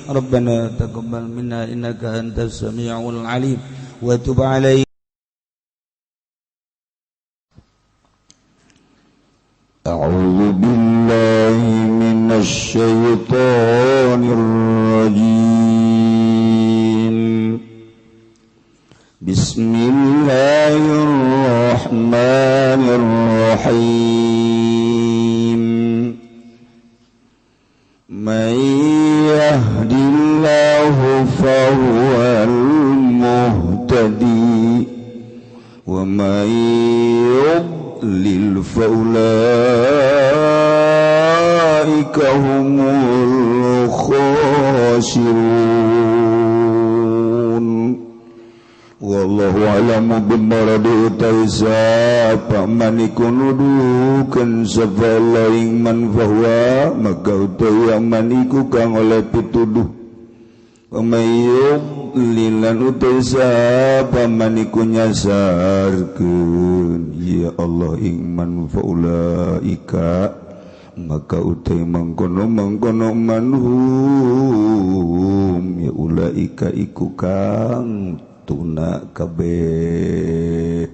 Rabbana taqabbal minna innaka antas samiul alim wa tub alaina. A'udzu billahi minasy syaithanir rajim. Bismillahirrahmanirrahim. Man yahdillahu fahuwal muhtadi wa man yudlil faulaika humul khasirun. Wallahu a'lamu bimaradi utaisa pamaniku nuduhkeun sabala ing man bahwa maka utawi maniku kang oleh pituduh pamayub lilan utaisa pamaniku nyasarkeun ya Allah ing man faulaika maka utai mangkono manhum ya ulaika iku kang tuna kabeh.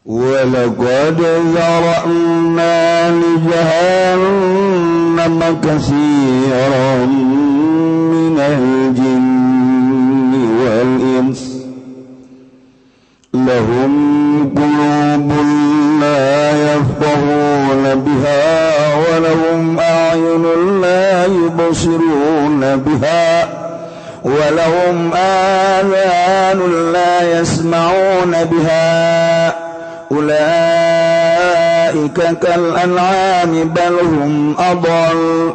Walaqad zara'na li jahannama katsiran minal jinni wal ins lahum qulubun la yafqahuna biha wa lahum a'yunun la yubsiruna biha wa lahum adhanun la yasma'una biha ulaika kal an'ami bal hum adall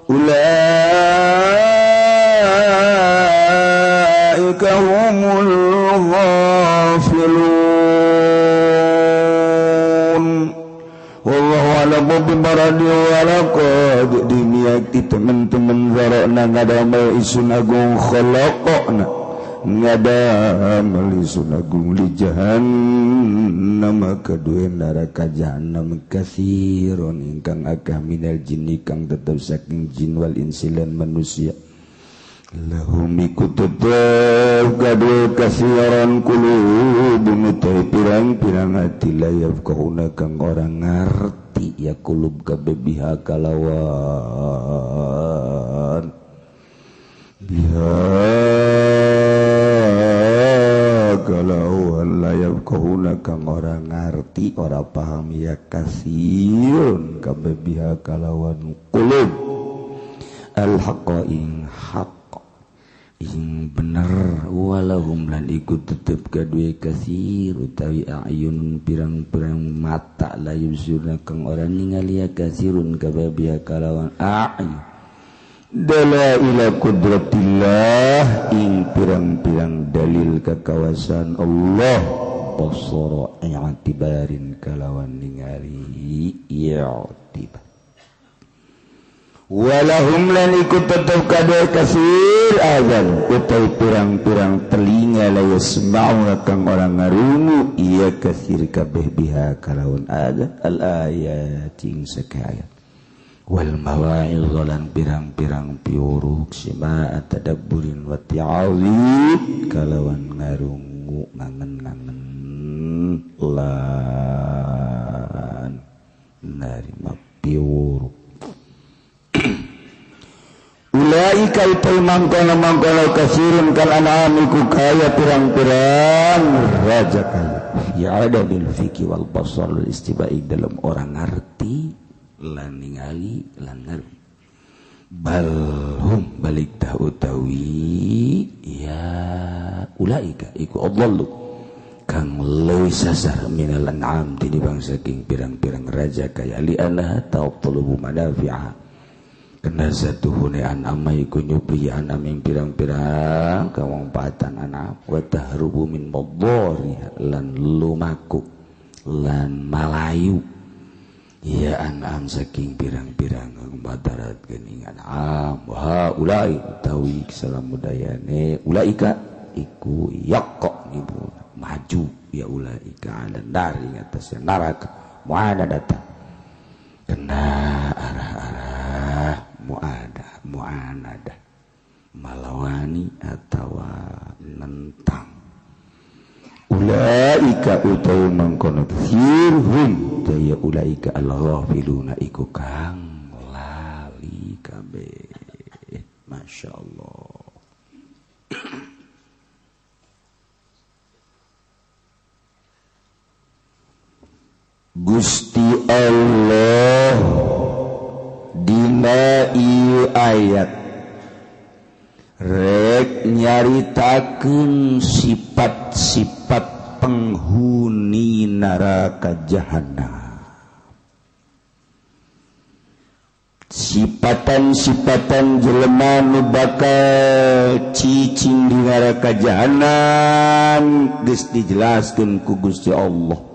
ulaika humul ghafilun. Wallahu a'lamu bimaradi walaqad dimiyati teman-teman zara'na ngadamel isun agung khalaqna ngadamel isun agung li jahannam kadue neraka jahannam katsiron ingkang akeh minal jinni kang tetep saking jin wal insi lan manusia lahum ikutetep kadue kasiran kulubun utai pirang-pirang hati layaf kahuna kang orang ngerti ya kulub kabebiha kalawan biha kalawan layaf kahuna kang orang ngerti orang paham ya kasirun kabebiha kalawan kulub al-haqqa ing haq ing bener walahum lan ikut tetep kadue kasir utawi ayun pirang-pirang mata la yusirna kang ora ningali kasirun kababiha kalawan ayun dalaila qudratillah ing pirang-pirang dalil kekawasan Allah basara i'tibarin kalawan ningali i'tibar. Walahum lan ikut tetap kadai kasir azan utai pirang-pirang telinga la yasma'una kang orang ngarungu iya kasir kabeh biha kalawan azan al ayat ing sakayat wal mawa'il lan pirang-pirang piuruk sima tadabburin wa ta'awid kalawan ngarungu ngangen-ngangen lan narima piuruk. Ulaika itul mangkono kasirun kal an'amiku kaya pirang-pirang raja kaya ya ada bil fikih wal basar wal istiba'i dalam orang ngerti lan ningali lan ngaru balhum balik dah utawi ya ulaika iku adallu kang leuwih sasar minal an'am ti bangsa saking pirang-pirang raja kaya li anha ta'tulubu madafi'a kena satu hune an'am iku nyupi an'am ing pirang-pirang kamanfaatan an'am wa tahrubu min madhari lan lumaku lan malayu ya an'am saking pirang-pirang madarat geuning an'am wa ulai utawi salam budayane ulaika iku yaqqa ibu maju ya ulaika ala dari atas neraka mu'adadatan mu'anadah malawani atawa nentang ulaika utawa mangkono firhum daya ulaika al-ghafiluna iku kang lali kabeh masyaallah. Gusti Allah dina ieu ayat rek nyaritakeun sifat-sifat penghuni neraka jahanam. Sifatan-sifatan jelema nu bakal cicing di neraka jahanam geus dijelaskeun ku Gusti Allah.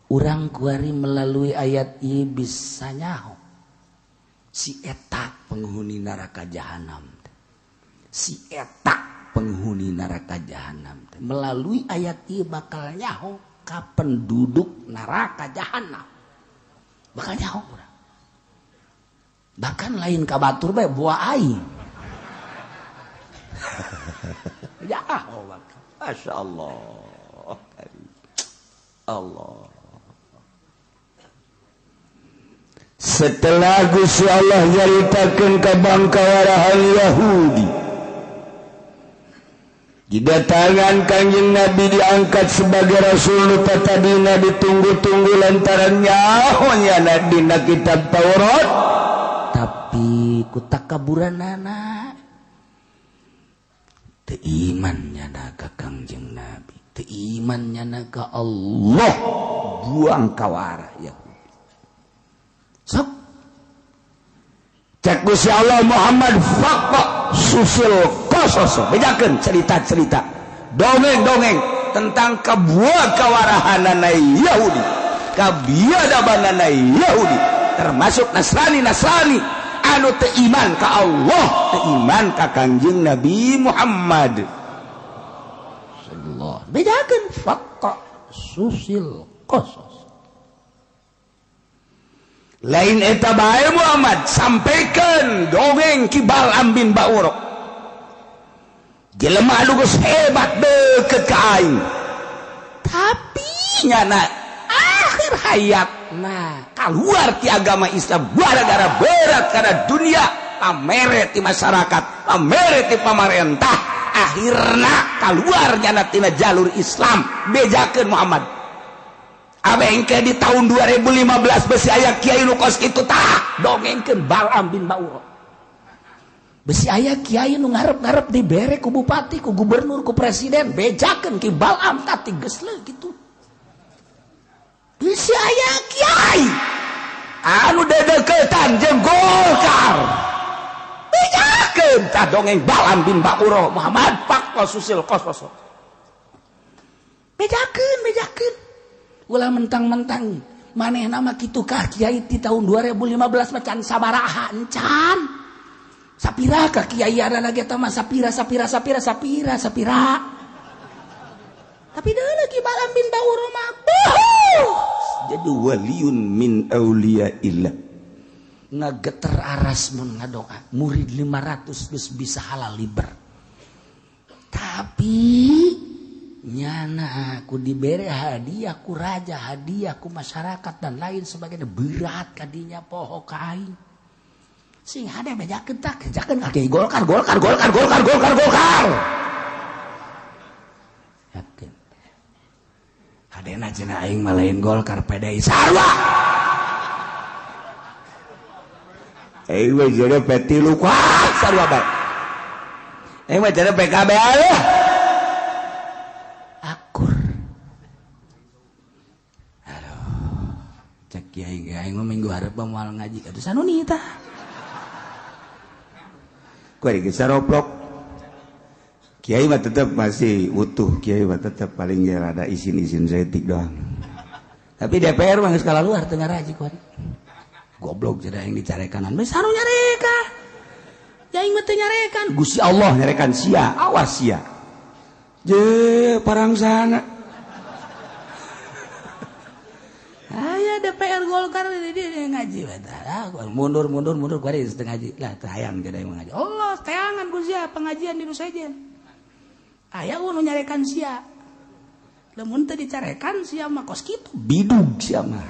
Urang kuari melalui ayat ini bisa nyaho si etak penghuni neraka jahanam, si etak penghuni neraka jahanam melalui ayat ini bakal nyaho ka penduduk neraka jahanam, bakal nyaho urang. Bahkan lain ka batur bae buah aing. Nyaho bakal. Masya Allah. Allah. Setelah Gusti Allah nyaritakeun ka bangkawarahan Yahudi didatangan Kanjeng Nabi diangkat sebagai rasul nu tadina ditunggu-tunggu lantaran nyahonya dina kitab Taurat tapi ku takaburanana teu iman nyana ka Kanjeng Nabi, teu iman nyana ka Allah, buang kawara Yahudi. Sok cek Gusti Allah Muhammad fakta susil kososo bejakeun cerita-cerita dongeng-dongeng tentang kabuah kawarahanana Yahudi, kabiadabanana Yahudi, termasuk Nasrani anu teu iman ka Allah, teu iman ka Kanjeng Nabi Muhammad sallallahu bejakeun fakta susil kosos. Lain eta bae Muhammad sampaikan dongeng kibal ambin baurok jelema anu geus hebat deukeut ka aing tapi nyana akhir hayatna kaluar ti agama Islam gara-gara berat kana dunia pamere ti masyarakat pamere ti pamarentah akhirna kaluar nyana tina jalur Islam bejakeun Muhammad. Abeng ke di tahun 2015 besi aya kiai nu kos kitu tah dongengkeun Balaam bin Ba'ur. Besi aya kiai nu ngarep-ngarep dibere ku bupati, ku gubernur, ku presiden, bejakeun ki Balaam tah ti geus leuh kitu. Besi aya kiai anu dedeukeutan jeung Golkar. Bejakeun tah dongeng Balaam bin Ba'ur Muhammad fakta susil kososo. Bejakeun. Ulah mentang-mentang maneh nama kitu kah kiai di tahun 2015 macan sabaraha encan. Sapira ka kiai adana ge teh mah sapira. Tapi deui lagi Balaam bin Ba'ur mah jadi waliun min auliyaillah. Ngageter aras mun ngadoa murid 500 geus bisa halal liber. Tapi nyana aku diberi hadiah ku raja, hadiah ku masyarakat dan lain sebagainya berat kadinya poho ka aing sing hade bejakeun tah kejakeun ka kiai Golkar yakin hadena cenah aing mah lain Golkar PDI sarua aing mah jadi peti lupa sarua bae aing mah jadi PKB aloh kiai minggu hareup moal ngaji ka anu nita. Ku ari geus saroplok. Kiai mah tetep masih utuh, kiai mah tetep paling ge rada isin-isin setik doang. Tapi DPR mah geus kalaluar teu ngaraji ku ari. Goblok jadi aing dicarekan. Beus anu nyareka. Ya aing mah teu nyarekan. Gusti Allah nyarekan sia, awas sia. Je parang sana. Aya DPR DPR Golkar dia ngaji mundur kuari setengah ngaji lah hayang kada yang ngaji Allah teangan ku sia pengajian di nu sejen aya nu nyarekan sia lamun teu dicarekan sia mah kos kitu bidug sia mah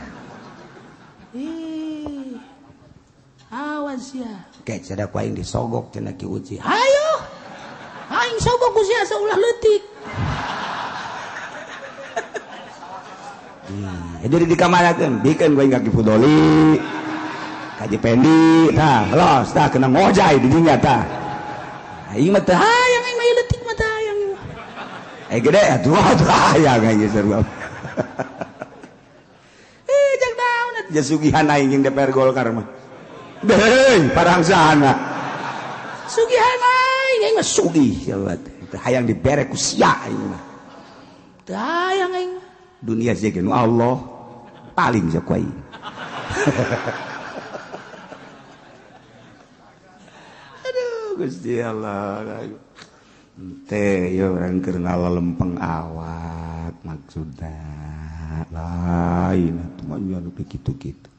awas sia kayak sada ku aing disogok cenah ki uji hayo aing sogok ku sia saulah leutik jadi dikamanakeun bikin gue kaki Fudoli kaji pendi tah los tah kena ngojay di dinya tah aing mah teu hayang aing mah leutik mah teu hayang gede atuh hayang aing seru jak daun atuh sugihan aing jeung DPR Golkar mah deui parangsana sugihan aing mah sugih teu hayang dibere ku sia aing mah teu hayang aing dunia jeung Allah paling sakuai aduh Gusti Allah teh yo urang keur ngalalempeng awak maksudna lain atuh mah anu kitu-kitu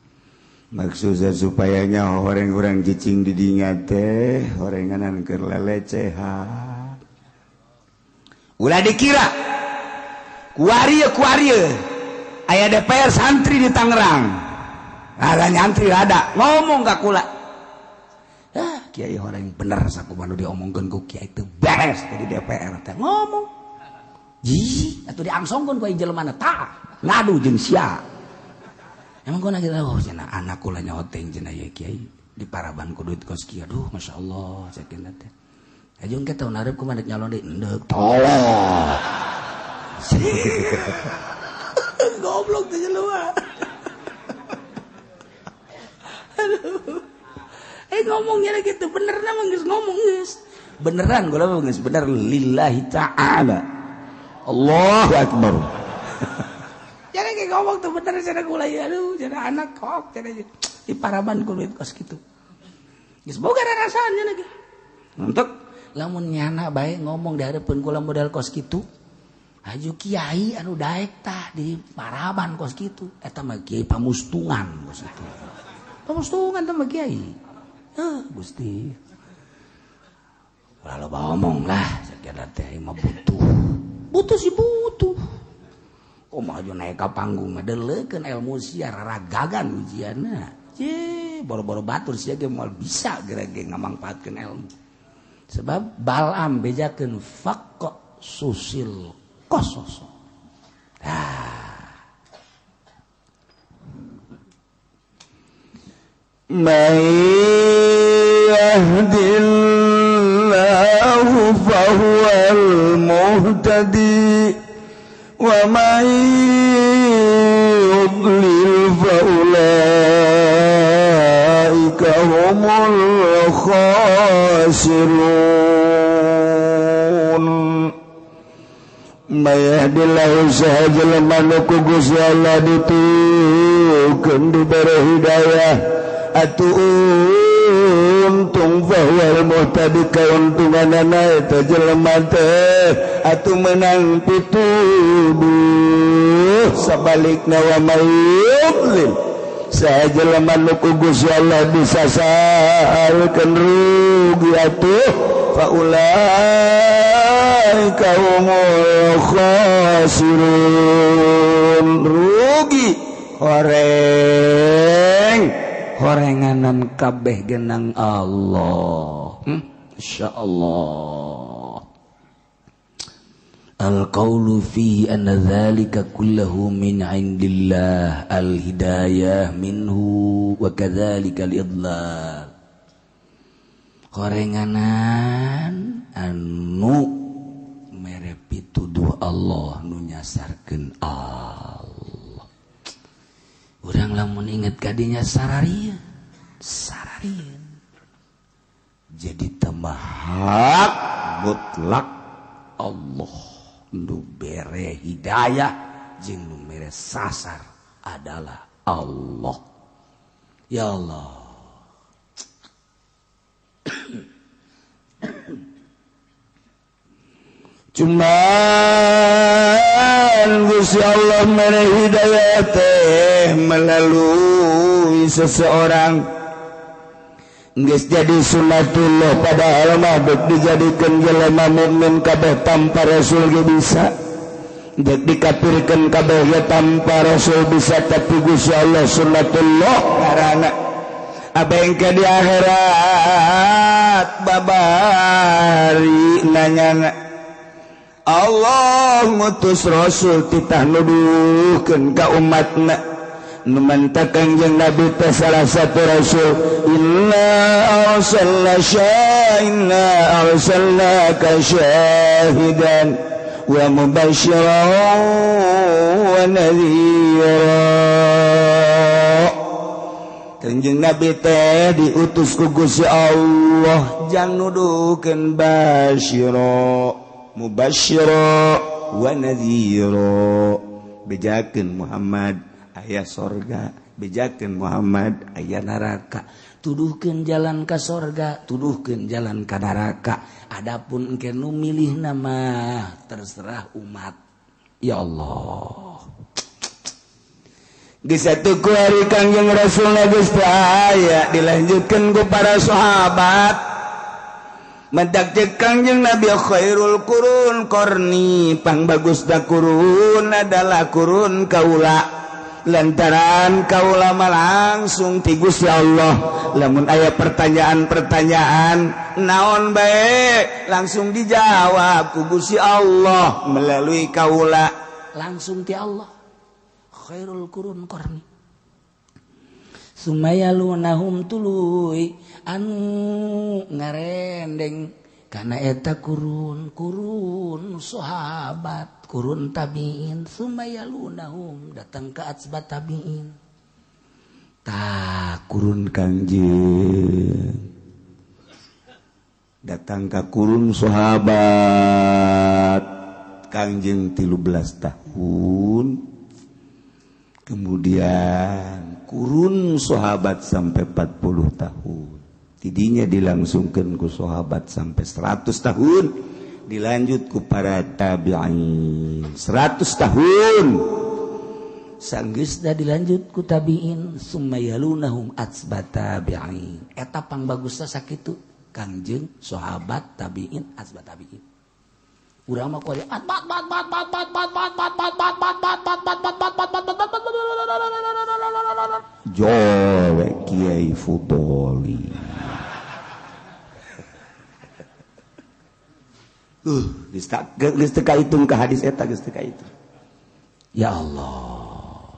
maksudna supayanya orang-orang cicing di dinya teh horenganan keur lelecehan ulah dikira kuaria aya DPR santri di Tangerang ada nyantri ada ngomong gak kula kiai orang yang bener sakumaha nu diomongkeun ku kiai teu beres di DPR teh ngomong jiji atuh diangsongkeun ku ieu jelema tah ngadu jeung sia emang kuna kita cenah anak kula nyoteng cenah ieu kiai di Paraban ku duit kos kieu aduh masyaallah sakeuna teh ajung ke tahun hareup kumaha nyalon deui endeuh tolong goblok tuh jelema aduh ngomongnya gitu bener nama geus ngomong geus beneran gua mah geus bener lillahi ta'ala Allahu akbar jangan kayak ngomong tuh bener cenah kula aduh cenah anak kok cenah di Paraban ku duit kos kitu geus boga rasaan cenah ge untuk lamun nyana bae ngomong di hareupeun kula modal kos kitu aju kiai anu daek tah di Paraban kos kitu eta mah kiai pamustungan kos kitu pamustungan teh mah kiai Gusti lalu ngomong lah sakira teh mah butuh sih butuh maju naik ka panggung mah deuleukeun ilmu sia raragagan ujianna boro-boro batur sia ge moal bisa gerege ngamangpaatkeun ilmu sebab Balam bejakeun faqqa susil kosos may yahdillahu fahuwal muhtadi wa may yudlil faulaika humul khasirun mayahdillahu sahaja ku Gusti Allah ditukeun dibere hidayah atuh untung bahwa muhtadi kauntunganana eta jelema teh atuh menang pituduh sabalikna wa mayyudlil saha jelema nu ku Gusti Allah disasarkeun rugi atuh faulaika humul khasirun rugi horenganan kabeh genang Allah insyaallah al-qaulu fi anna dzalika kulluhu min indillah al-hidayah minhu wa kadzalika al-idlal horenganan anu mere pituduh Allah nu nyasarkeun Allah urang lamun inget kadinya sararieun jadi temahak mutlak Allah nu bere hidayah jeung nu mere sasar adalah Allah ya Allah cuman Gusti Allah mere hidayah teh melalui seseorang geus jadi sunnatullah padahal mah dek dijadikeun jelema mukmin kabeh tanpa rasul ge bisa dek dikafirkeun kabeh ge tanpa rasul bisa tapi Gusti Allah sunnatullah karana abeng ke di akhirat babari nanyana Allah ngutus rasul titah nuduhkeun ka umatna nu mantap kanjeng Nabi teh salah satu rasul inna arsalnaka syahidan wa mubasysyiran wa nadhira kanjeng Nabi teh diutus ku Gusti Allah jang nuduhkeun basyira mubasysyiran wa nadhira bejakeun Muhammad aya sorga bejakeun Muhammad aya neraka tuduhkeun jalan ka sorga tuduhkeun jalan ka neraka adapun engke nu milih nama terserah umat ya Allah geus atuh ku hari Kangjeng Rasul geus teu aya dilanjutkeun ku para sahabat mentak cek Kangjeng Nabi khairul qurun qarni pangbagusna qurun adalah qurun kaula lantaran kaula mah langsung ti Gusti Allah lamun aya pertanyaan-pertanyaan naon bae langsung dijawab ku Gusti Allah melalui kaula langsung ti Allah khairul qurun qarni sumayalunahum tuluy anu ngarendeng kana eta kurun sahabat kurun tabiin sumayalunahum datang ke atsbat tabiin ta kurun Kangjeng datang ke kurun sahabat Kangjeng 13 tahun kemudian kurun sahabat sampai 40 tahun tidinya dilangsungkan ku sahabat sampai 100 tahun dilanjut ku para tabi'in 100 tahun sanggeusna dilanjut ku tabi'in sumayalunahum atsbat tabi'in eta pangbagusna sakitu Kangjeng sahabat tabi'in atsbat tabi'in urang mah kudu jowe Kiai Fudoli geus teu kahitung ka hadis eta geus teu kahitung ya Allah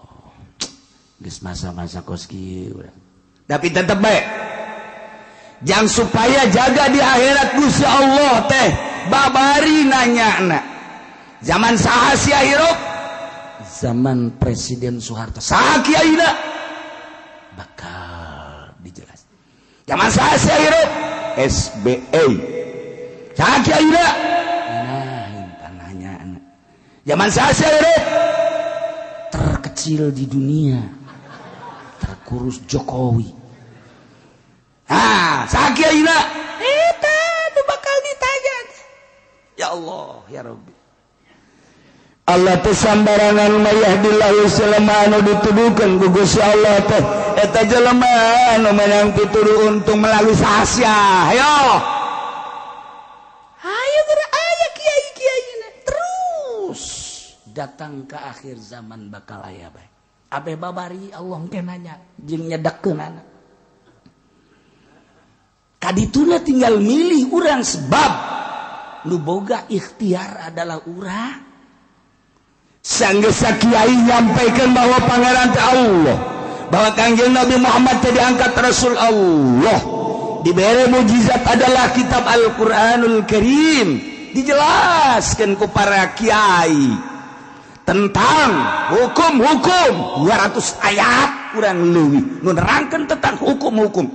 geus masa-masa kos kieu urang tapi tetep bae jang supaya jaga di akhirat Gusti Allah teh babari nanyana zaman saha sia hirup zaman Presiden Soeharto saha kiaina bakal dijelas zaman saha sia hirup SBY saha kiaina tanahnya zaman saha sia hirup terkecil di dunia terkurus Jokowi saha kiaina eta nu bakal ditanya ya Allah ya Rabbi Allah teh sambarangan mayahdillahu selama anu dituduhkeun ku Gusti Allah teh eta jelema anu menang pituduh untung melalui sahasya ayo geura aya kiai-kiaina terus datang ke akhir zaman bakal aya bae abe babari Allah engke nanya jeung nyedekeunana kadituna tinggal milih urang sebab nu boga ikhtiar adalah urang sanggeus kiai nyampaikeun bahwa pangeran teh Allah bahwa Kangjeng Nabi Muhammad teh diangkat Rasul Allah dibere mukjizat adalah kitab Al-Qur'anul Karim dijelaskeun ku para kiai tentang hukum-hukum 200 ayat urang leuwih nu nerangkeun tentang hukum-hukum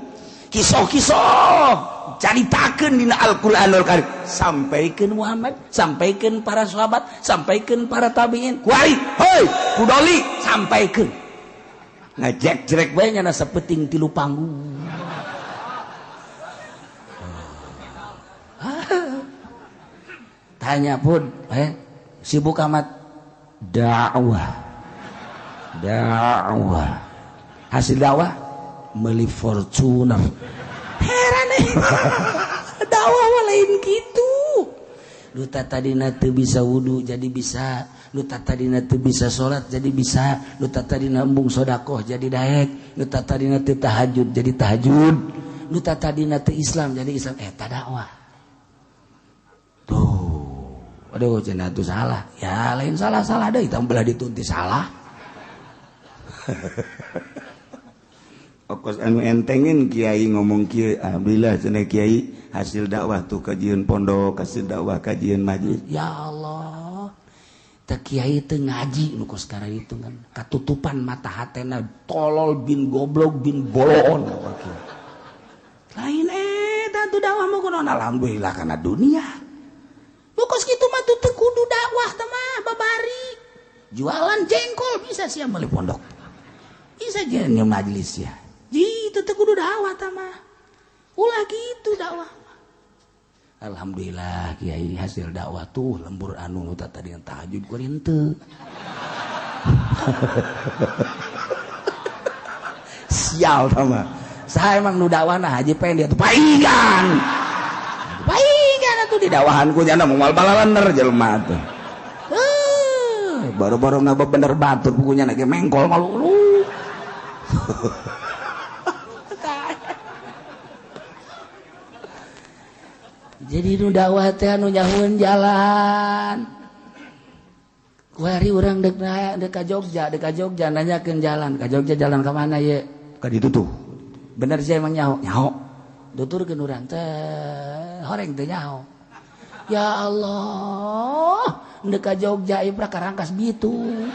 kisah-kisah caritakeun dina Al-Qur'anul Karim sampaikeun Muhammad sampaikeun para sahabat sampaikeun para tabi'in kuari heuy Fudoli sampaikeun ngajek-jerek bae nya sapeting 3 panggung tanya pun sibuk amat dakwah hasil dakwah meuli Fortuner heran dakwah lain gitu lu tadina teu bisa wudu jadi bisa lu tadina teu bisa salat jadi bisa lu tadina embung sedekah jadi daek lu tadina teu tahajud jadi tahajud lu tadina teu Islam jadi Islam eta dakwah tuh aduh cenah tuh salah ya lain salah deui tah belah ditunti salah okos anu entengin kiai ngomong kieu alhamdulillah cenah kiai hasil dakwah tuh kajian pondok hasil dakwah kajian majelis ya Allah teh kiai teu ngaji nu kos sekarang itu kan katutupan mata hatena tolol bin goblok bin bolon lain eta tuh dakwah mah kunaon alhamdulillah kana dunia nu kos kitu mah teu kudu dakwah teh mah babari jualan jengkol bisa sia meuli pondok bisa jeung majelis ya itu teh kudu dakwah teh mah ulah gitu dakwah alhamdulillah kiai hasil dakwah tuh lembur anu tadi yang tahajud kuring teu sial teh mah saha emang nu dakwahna haji pengen dia tuh paingan atuh di dakwahan ku nya moal balalener jelema teh baru-baru ngaba bener batur bukunya lagi mengkol malu jadi nu dakwah teh anu nyahueun jalan kuari urang dek ka Jogja nanyakeun jalan ka Jogja jalan ka mana ye ka ditu tuh bener sih emang nyaho tuturkeun urang teh horeng teh nyaho ya Allah dek ka Jogja ibra ka Rangkas Bitung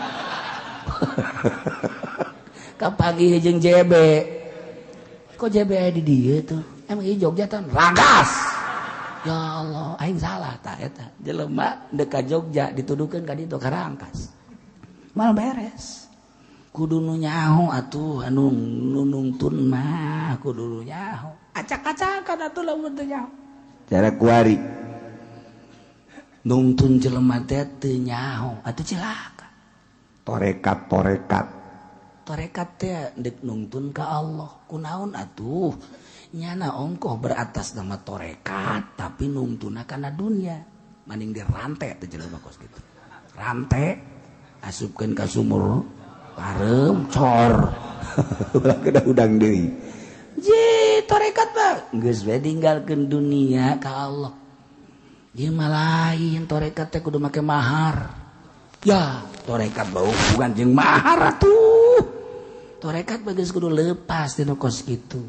ka pagi jeung JB kok JB aya di dieu tuh emang ieu Jogja teh Rangkas ya Allah aing salah tah eta jelema dek ka Jogja dituduhkeun ka ditu ka Rangkas mal beres kudu nu nyaho atuh anu nunungtun mah kudu nu nyaho acak-acakan atuh lamun teu nyaho cara kuari nungtun jelema teh teu nyaho atuh cilaka torekat teh dek nungtun ka Allah kunaon atuh nyana ongkoh beratas nama torekat tapi nungtuna kana dunia maning dirante teh jelema kos kitu rante asupkeun ka sumur parem cor ulah kedah udang deui ji torekat mah geus we tinggalkeun dunia ka Allah ieu mah lain torekat teh kudu make mahar ya torekat bau hubungan jeung mahar atuh torekat bagus kudu lepas dina kos kitu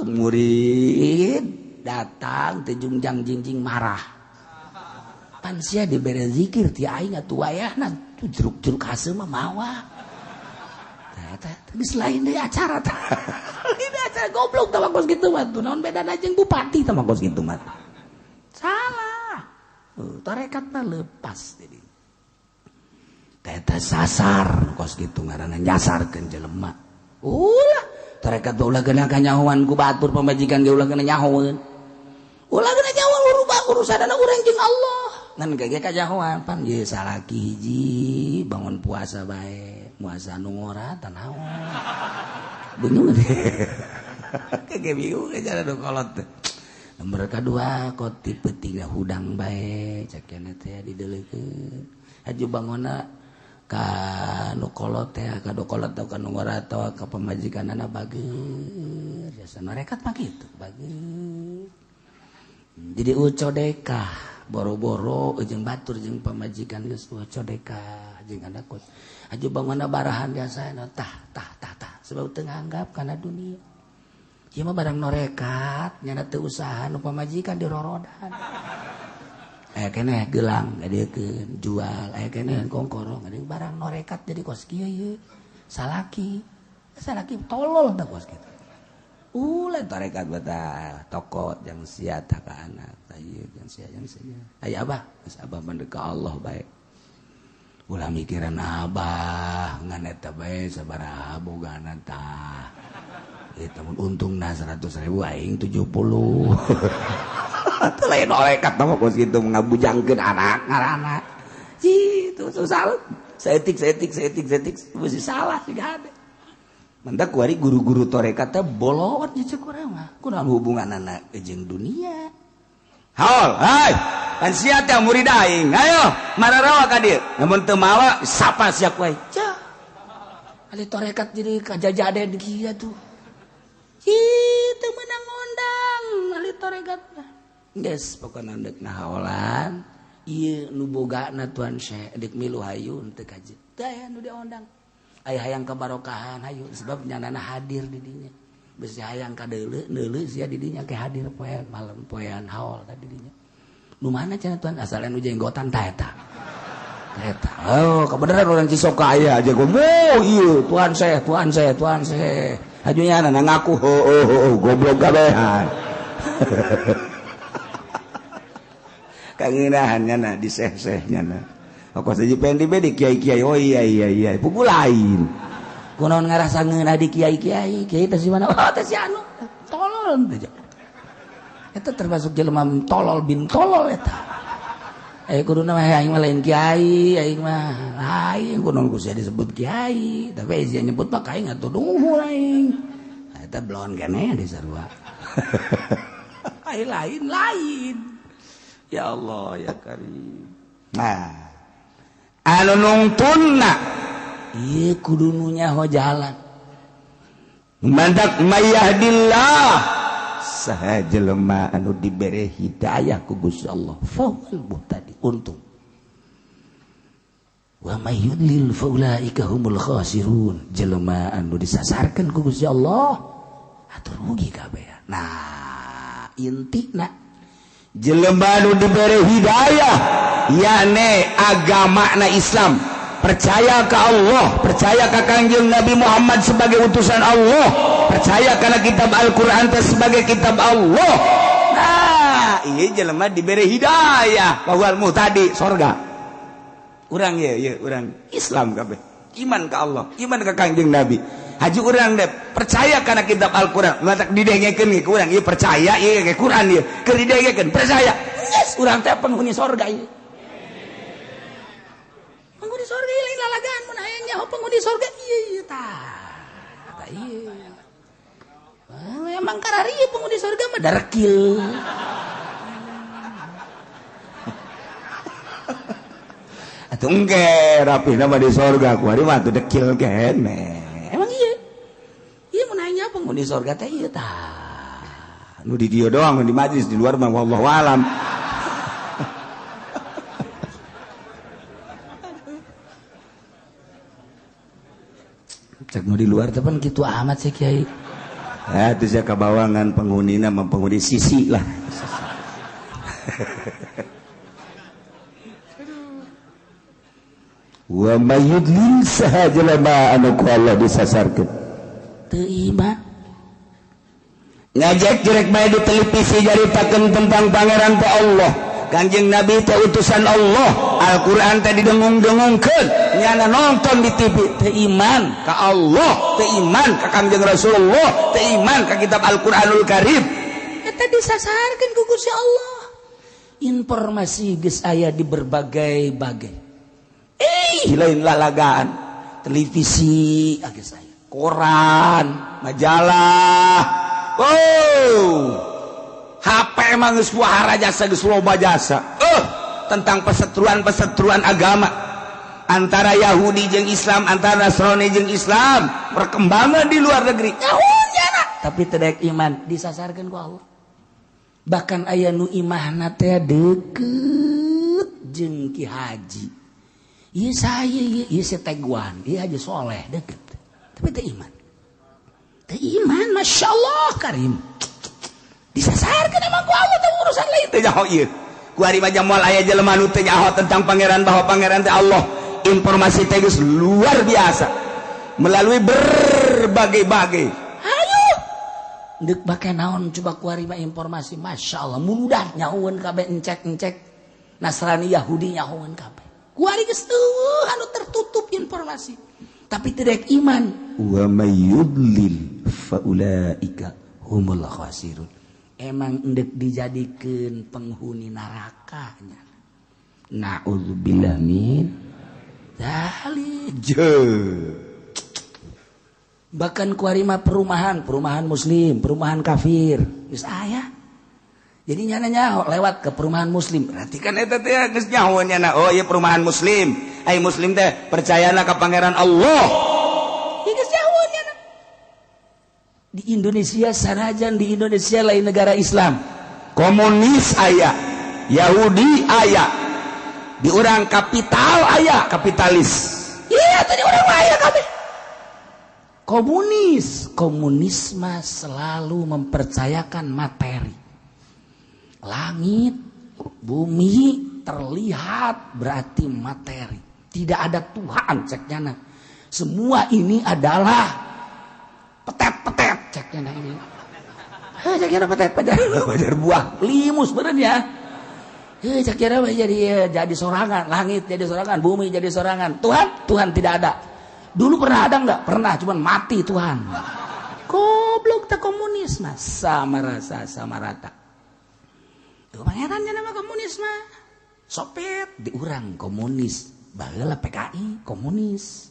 murid datang teh jungjang jingjing marah pan sia dibere zikir ti aing atuh wayahna tuh jeruk-jeruk haseul mah mawa eta geus lain deui acara tah ini acara goblok tah kos kitu mah tuh naon bedana jeung bupati tah kos kitu mah salah tarekat mah lepas jadi teh sasar kos kitu ngaranna nyasarkeun jelema ulah tarekat ulah kena kanyahoan ku batur pamajikan ge ulah kena nyahoeun ulah kena nyahoan urusanna urang jeung Allah ngan ge kanyahoan pan ye salaki hiji bangun puasa bae puasa nu ngora tah naon bingung kage bingung cara do kolot nomor kadua koti peuting hudang bae cak keneh teh dideuleukeun haju bangonna ka nu kolot teh ka do kolot teh ka nu ngora teh ka pamajikanana bageur biasa narekat mah kitu bageur jadi ucodeka boro-boro jeung batur jeung pamajikan geus ucodeka jeung andakut aju bangona barahan biasana tah sebab teu nganggap kana dunia ieu mah barang norekat nyana teu usaha nu pamajikan dirorodan aya keneh gelang ngadeukkeun jual aya keneh kongkorong ngadeuk barang norekat jadi kos kieu ieu salaki tolol tah kos kitu ulah tarekat bata toko jang sia tah ka anak tah ieu jang sia aya abah geus abah mandek ka Allah bae ulah mikiran abah ngan eta bae sabaraha bogana tah eta mun untungna 100.000 aing 70 teu lain norekat mah kos kitu ngabujangkeun anak ngaranna gitu susah Saetik mesti salah sih gade. Mantap kuari guru-guru torekat teh bolot nya cek urang mah. Kunaon hubungan anak jeung dunia. Haul, hai. Kan sia teh murid aing. Ayo, mararawa ka dieu. Namun teu mawa sapa sia wae. Cah. Ali torekat jadi kajajade di kieu tuh. Teu meunang ngondang ali torekat mah. Geus pokona deuk nahaolan. Ieu nu bogana Tuan Syekh deuk milu hayu teu kajeut. Tah nu diondang. Aya hayang kabarokahan hayu sebab nyanana hadir di dinya. Beus hayang ka deuleu sia di dinya ke hadir poe malam poean haul tadi dinya. Nu mana cenah Tuan asal nu jenggotan tah eta. Eta. Oh, kebenaran orang Cisoka aya aja gua. Oh, ieu Tuan Syekh. Hajunya anak ngaku goblok gabehan. Kangeunahannya na di seh-sehnya na. Aku saja pengen di kiai-kiai. Oh iya. Pugu lain. Kunaon ngarasa ngeunah di kiai-kiai. Kiai teh si mana? Oh teh si anu. Tolol teh. Eta termasuk jelema tolol bin tolol eta. Kuduna mah aing mah lain kiai, aing mah lain kunaon ku sia disebut kiai. Tapi sia nyebut mah aing atuh dungu aing. Eta blon keneh di sarua. Aing lain. Ya Allah ya Karim. Nah, anu nungtunna ieu kudu nu nyaho jalan. Mandak mayahdillah saha jelema anu dibere hidayah ku Gusti Allah. Fawal muhtadi untung. Wa may yudlil fa ulaika humul khasirun. Jelema anu disasarkeun ku Gusti Allah atuh rugi kabeh. Nah, intina jelema nu diberi hidayah yane agamana Islam, percaya ke Allah, percaya ke Kangjeng Nabi Muhammad sebagai utusan Allah, percaya kana kitab Al-Qur'an sebagai kitab Allah. Nah, ieu jelema diberi hidayah wal muhtadi surga. Urang ye urang Islam kabeh. Iman ke Allah, iman ke Kangjeng Nabi. Haji urang deh percaya karena kitab Al-Qur'an. Matak didengekeun ke urang ieu percaya ieu ke Qur'an ieu. Keur didengekeun percaya. Yes, urang teh penghuni surga ieu. Penghuni surga ieu lain lalagaan mun aya nyaho penghuni surga ieu tah. Tah ieu. Emang karari penghuni surga mah darkil. Atuh engke rapi nama di surga ku ari mah teu dekil keneh. Emang iya mun aya penghuni surga teh ieu tah. Nu di dieu doang di majlis di luar mah wallahu alam. Cek nu di luar teh pan kitu amat sih Kiai. Ya itu saya kabawangan penghunina mah penghuni sisi lah. Wa mayyudlil saha jelema anu ku Allah disasarkeun teu iman ngajak jerek bae di televisi jaritakeun tentang pangeran teh Allah Kanjeng Nabi teh utusan Allah Al-Qur'an teh didengung-dengungkeun nyana nonton di TV teu iman ka Allah teu iman ka Kanjeng Rasulullah teu iman ka kitab Al-Qur'anul Karim eta disasarkeun ku Gusti Allah. Informasi geus aya di berbagai-bagai lain lalagaan televisi saya koran majalah HP emang geus wahara jasa geus loba jasa tentang perseteruan agama antara Yahudi jeung Islam antara Nasrani jeung Islam perkembangan di luar negeri tapi teu iman disasarkeun ku Allah bahkan aya nu imahna teh deukeut jeung Ki Haji. Iya saya, iya seteguan, iya aja soleh deket, tapi teu iman, masya Allah Karim, disasarkan emang ku Allah teu urusan lain teu nyaho ieu, ku ari mah moal aya jelema nu teu nyaho tentang pangeran bahwa pangeran teh Allah, informasi teh geus luar biasa, melalui berbagai-bagai, ayo, deuk bake naon coba ku ari mah informasi, masya Allah, mudah nyahoeun kabeh encek, Nasrani Yahudi nyahoeun kabeh. Kuari geus teueuh anu tertutup informasi tapi tidak iman wa may yudlil fa ulaika humul khasirun emang endek dijadikeun penghuni neraka nya naudzubillah min bahkan kuarima perumahan muslim, perumahan kafir geus aya. Jadi nyana lewat ke perumahan muslim. Berarti kan eta teh geus nyaho nyana. Oh ieu perumahan muslim. Ai muslim teh percayalah ka pangeran Allah. Ieu geus nyaho nyana. Di Indonesia sanajan di Indonesia lain negara Islam. Komunis aya, Yahudi aya. Di orang kapital aya, kapitalis. Iya tadi orang aya kabeh. Komunisme selalu mempercayakan materi. Langit, bumi terlihat berarti materi. Tidak ada Tuhan ceknya. Semua ini adalah petet-petet ceknya ini. Ceknya petet padahal buah limus benernya. Ceknya jadi sorangan, langit jadi sorangan, bumi jadi sorangan. Tuhan tidak ada. Dulu pernah ada enggak? Pernah, cuman mati Tuhan. Goblok tak komunisme sama rasa sama rata. Tuh pangerannya nama komunisme. Soviet diurang komunis. Baheula PKI komunis.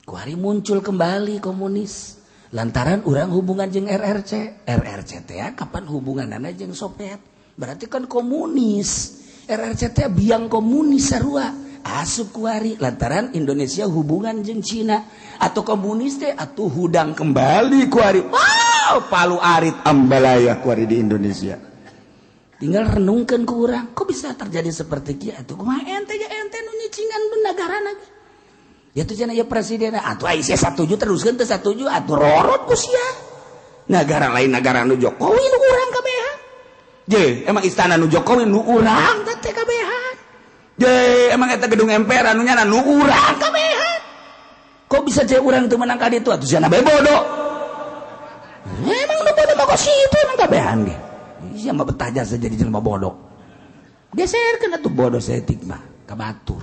Kuari muncul kembali komunis. Lantaran urang hubungan jeung RRC. RRC teh kapan hubunganana jeung Soviet? Berarti kan komunis. RRC teh biang komunis sarua. Asup kuari lantaran Indonesia hubungan jeung Cina atau komunis teh atuh hudang kembali kuari. Wow, palu arit ambalaya kuari di Indonesia. Tinggal renungkeun ku urang, kok bisa terjadi seperti kieu atuh? Kumaha ente nu nyicingan negarana ge. Ya tuh cenah ya presiden atuh ai sia satuju teruskeun teu satuju atuh rorot ku sia. Negara lain negara nu Jokowi nu urang kabehan. Je, emang istana nu Jokowi nu urang teh kabehan. Je, emang eta gedung MPR anu nyana nu urang kabehan. Kok bisa je urang teu menang ka ditu atuh sia bae bodoh. Emang nu bodoh mah kok situ emang kabehan ge. Sia mah betah jasa jadi jelema bodoh. Geserkeun atuh bodoh setik mah ka batur.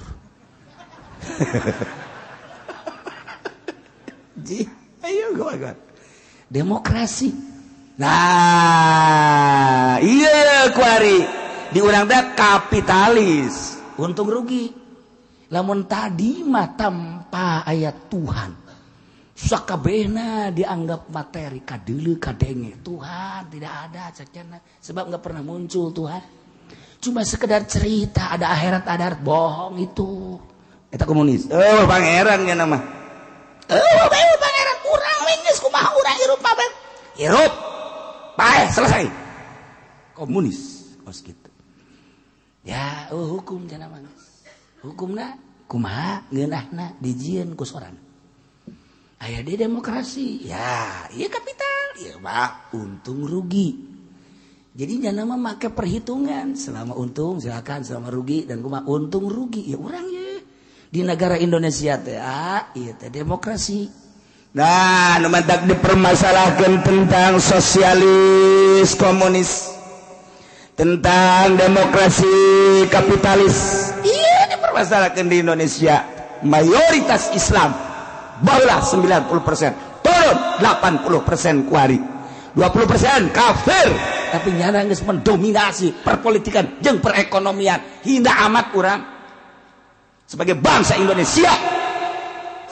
Ayo gawat. Demokrasi. Nah, iya kuari di urang teh kapitalis. Untung rugi. Lamun tadi mah tanpa ayat Tuhan. Sakabehna dianggap materi kadeuleu kadenge. Tuhan tidak ada cekna sebab enggak pernah muncul Tuhan. Cuma sekedar cerita ada akhirat bohong itu. Eta komunis. Oh, pangeran nya nama. Oh, pangeran urang we geus kumaha urang hirup bae. Hirup. Bae selesai. Komunis kos kitu. Ya, hukum cenah mah. Hukumna kumaha ngeunahna dijieun ku sorangan. Aya di demokrasi. Ya, ieu kapital, ieu mah untung rugi. Jadi jangan mah make perhitungan selama untung silakan, selama rugi dan kumaha untung rugi ya urang ye. Di negara Indonesia teh ieu teh demokrasi. Nah, nu mantak dipermasalahkeun tentang sosialis komunis. Tentang demokrasi kapitalis. Iya dipermasalahkeun di Indonesia. Mayoritas Islam baheula 90%, turun 80% kuari. 20% kafir. Tapi nyana geus mendominasi perpolitikan jeung perekonomian. Hina amat urang sebagai bangsa Indonesia.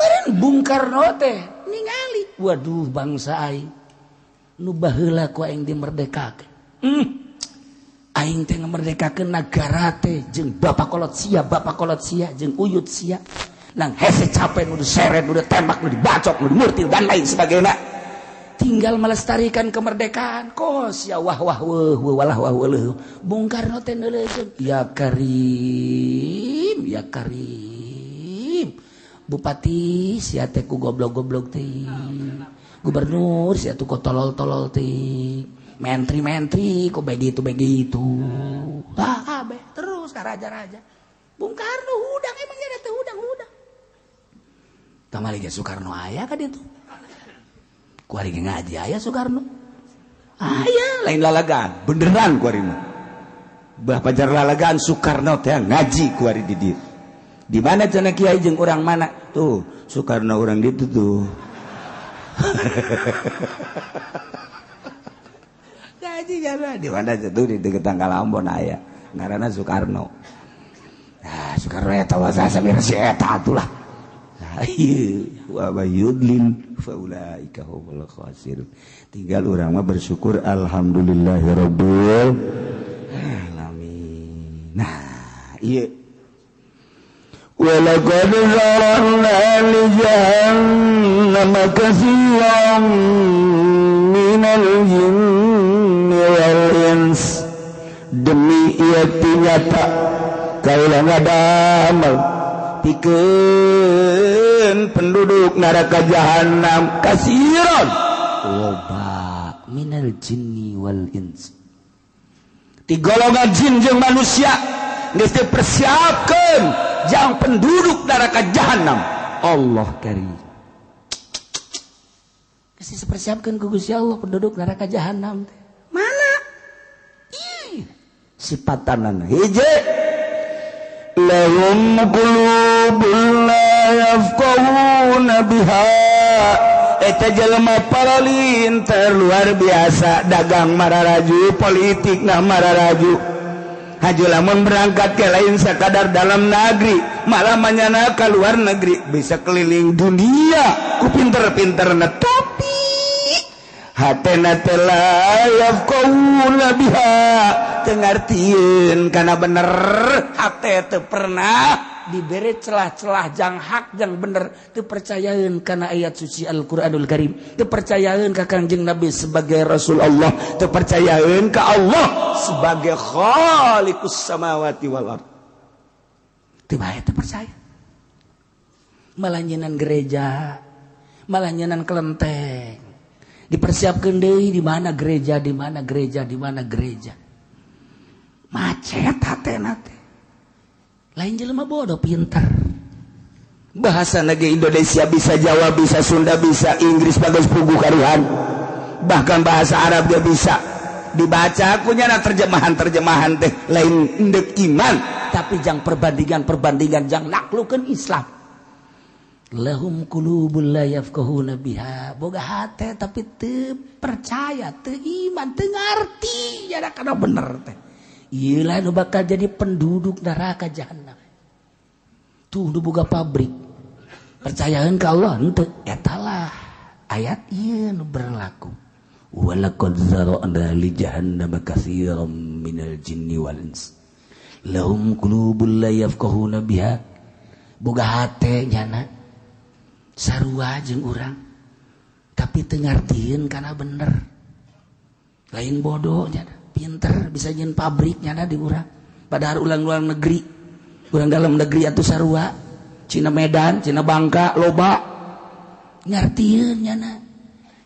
Meureun Bung Karno teh ningali, waduh bangsa aing nu baheula ku aing dimerdekakeun. Aing teh ngamerdekakeun nagara teh jeung bapak kolot sia jeung uyut sia. Nang hese capek nu diseret, nu ditembak, nu dibacok, nu dimurtil dan lain sebagainya. Tinggal melestarikan kemerdekaan. Kos ya wah walah wah weuh. Bung Karno teh neuleukeun, ya Karim. Bupati sia teh ku goblok-goblok teh. Gubernur sia teh ku tolol-tolol teh. Menteri-menteri ku begitu. Lah kabeh terus ka raja-raja. Bung Karno hudang emangnya ada teh hudang. Kamari ge Soekarno aya ka ditu. Kuari ge ngaji aya Soekarno. Aya lain lalagaan, beneran kuari mah. Bah pajar lalagaan Soekarno teh ngaji kuari di dieu. Di mana cenah kiai jeung urang mana? Tuh, Soekarno urang ditu tuh. Ngaji jalan di mana tuh di dekat Tanggal Ambon aya. Ngaranna Soekarno. Nah, Soekarno eta wasa samira si eta atulah. Wa yudlin faulaika humul khasirun. Tinggal urang mah bersyukur alhamdulillahirabbil alamin. Nah, ieu walaqad zara'na li jahannama katsiran minal jinni wal ins. Demi ieu nyata kaula ngadamel pikeun penduduk neraka jahanam kasiron loba minal jinni wal ins. Ti golongan jin jeung manusia geus dipersiapkeun jang penduduk neraka jahanam. Allah karim. Geus dipersiapkeun ku Gusti Allah penduduk neraka jahanam. Mana? Sipatanana hiji lahum qulubun la yafqahuna biha. Eta jelema paralin terluar biasa dagang mararaju politik nah mararaju haju lamun berangkat ke lain sakadar dalam negeri malah manyana ke luar negeri bisa keliling dunia ku pinter-pinterna tapi hatena teh la yafqahuna biha tengartieun kana bener hate teu pernah diberi celah-celah jang hak jang bener teu percayaeun kana ayat suci Al-Qur'anul Karim teu percayaeun ka Kangjeng Nabi sebagai Rasul Allah teu percayaeun ka Allah sebagai Khaliqus samawati wal ard teu bae teu percaya malah nyenan gereja malah nyenan kelenteng dipersiapkeun deui di mana gereja di mana gereja di mana gereja macet hatena teh lain jelema bodoh pintar bahasa negeri Indonesia bisa Jawa bisa Sunda bisa Inggris bagus puguh karuhan bahkan bahasa Arab dia bisa dibaca akunya terjemahan teh lain endek iman tapi jang perbandingan jang naklukeun Islam. Lahum qulubul la yafqahuna biha boga hate tapi teu percaya teu iman teu ngarti nya kana bener teh. Ieu lah nu bakal jadi penduduk neraka jahanam. Tuh nu boga pabrik. Percayaeun ka Allah henteu eta lah ayat ieu nu berlaku. Walaqad zara'na li jahannama katsiran minal jinni wal ins. Lahum qulubul la yafqahuna biha boga hate nyana sarua jeung urang tapi teu ngartieun kana bener. Lain bodoh nyana pinter bisa nyen pabrik nyana di urang padahal ulang negeri urang dalam negeri atuh sarua Cina Medan Cina Bangka loba ngartieun nyana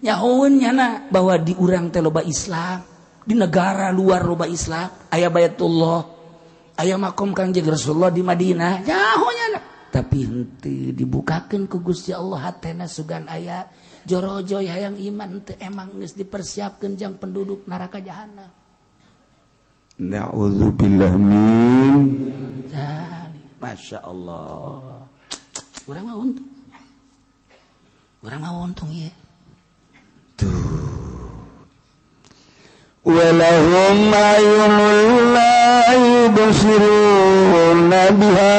nyahoeun nyana bahwa di urang teh loba Islam di negara luar loba Islam aya Baitullah aya makom Kangjeng Rasulullah di Madinah nyaho nyana tapi henteu dibukakeun ku Gusti Allah hatena sugan aya jorojoy hayang iman teu emang geus dipersiapkeun jang penduduk neraka jahanam. Na'udzubillah min Masya Allah. Urang mah untung ya. Tuh. Walahum ayunul la yubsiruna biha.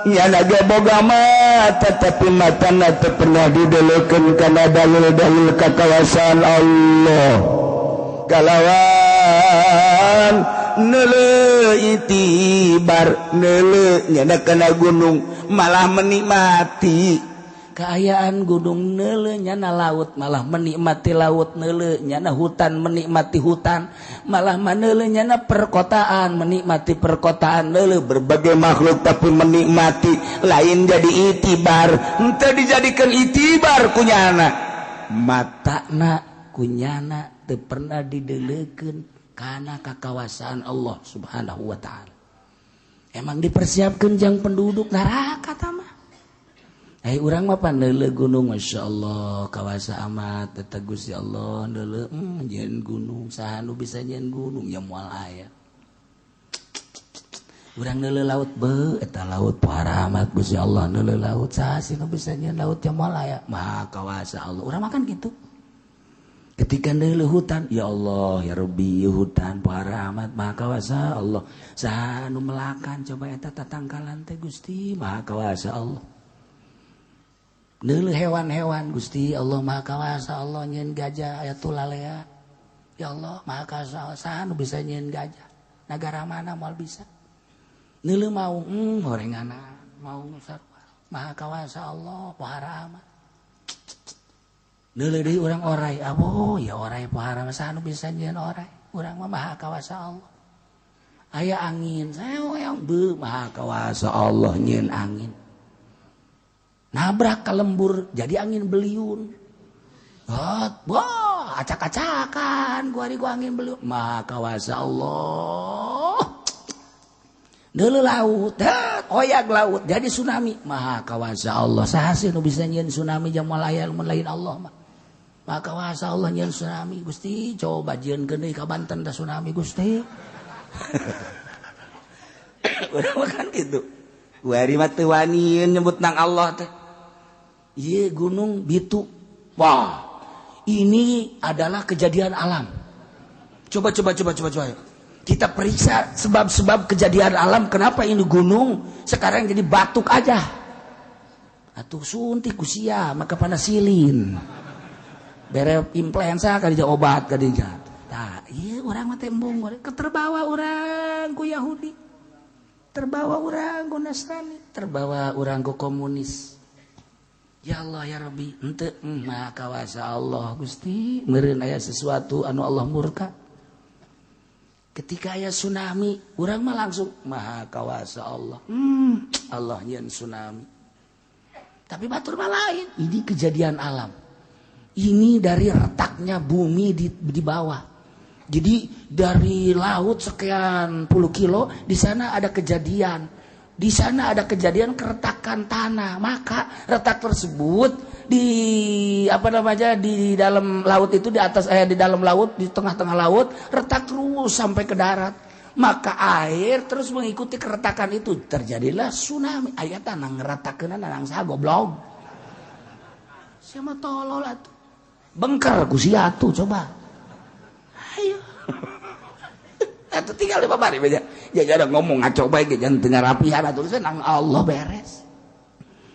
Ya naga boga mata tapi matana teu pernah didelekeun kana dalil-dalil kakawasan Allah. Kalawan neule itibar neule nyana kana gunung malah menikmati keayaan gunung neule nyana laut malah menikmati laut neule nyana hutan menikmati hutan malah maneule nyana perkotaan menikmati perkotaan neule berbagai makhluk tapi menikmati lain jadi itibar henteu dijadikan itibar kunyana matana kunyana teu pernah didelekeun kana kakawasaan Allah Subhanahu wa taala. Emang dipersiapkeun jang penduduk neraka tah mah. Urang mah pandeuleu gunung masyaallah kawasa amat eta Gusti Allah deuleu nyeun gunung saha nu bisa nyeun gunung ya moal aya. Urang deuleu laut beu eta laut pohara amat Gusti Allah deuleu laut saha sih nu bisa nyeun laut ya moal aya. Mah kawasa Allah. Urang mah kan kitu. ketika neuleuh hutan ya Allah ya Rabbi hutan para amat maha kawasa Allah saha nu melakan coba eta tatangkalan teh Gusti maha kawasa Allah neuleuh hewan-hewan Gusti Allah maha kawasa Allah nyeun gajah aya tulalea ya Allah maha kawasa saha nu bisa nyeun gajah nagara mana moal bisa neuleuh mau horengana mau sarua maha kawasa Allah para amat neuleuh deui urang oray ya oray pohara saha nu bisa nyieun oray urang mah maha kawasa Allah aya angin saeong beu maha kawasa Allah nyieun angin nabrak ka lembur jadi angin beliun wah acak-acakan ku angin beliun maha kawasa Allah neuleuh laut hoyag laut jadi tsunami maha kawasa Allah saha sih nu bisa nyieun tsunami jamal aya lain Allah mah maha kawasa Allah nyieun tsunami Gusti coba jieunkeun deui ka Banten da tsunami Gusti urang makan kitu kuari mah teu wani nyebut nang Allah teh ieu gunung Bitu wah ini adalah kejadian alam coba kita periksa sebab-sebab kejadian alam kenapa ini gunung sekarang jadi batuk aja atuh suntik ku sia maka panasilin bere influenza kali obat kali tah ieu urang mah teh embung terbawa urang ku Yahudi terbawa urang ku Nasrani terbawa urang ku komunis ya Allah ya Rabbi henteu maha kawasa Allah Gusti meureun aya sesuatu anu Allah murka ketika aya tsunami urang mah langsung maha kawasa Allah Allah nyieun tsunami tapi batur mah lain ini kejadian alam ini dari retaknya bumi di bawah jadi dari laut sekian puluh kilo di sana ada kejadian keretakan tanah maka retak tersebut di dalam laut itu di atas di dalam laut di tengah-tengah laut retak terus sampai ke darat maka air terus mengikuti keretakan itu terjadilah tsunami aya tanah ngeretakeunna nang saha goblok sia mah tolol atuh bengker ku sia atuh coba ayo atuh tinggal di babari beja ya ngomong ngaco bae ge jangan teu rapihan atuh nang Allah beres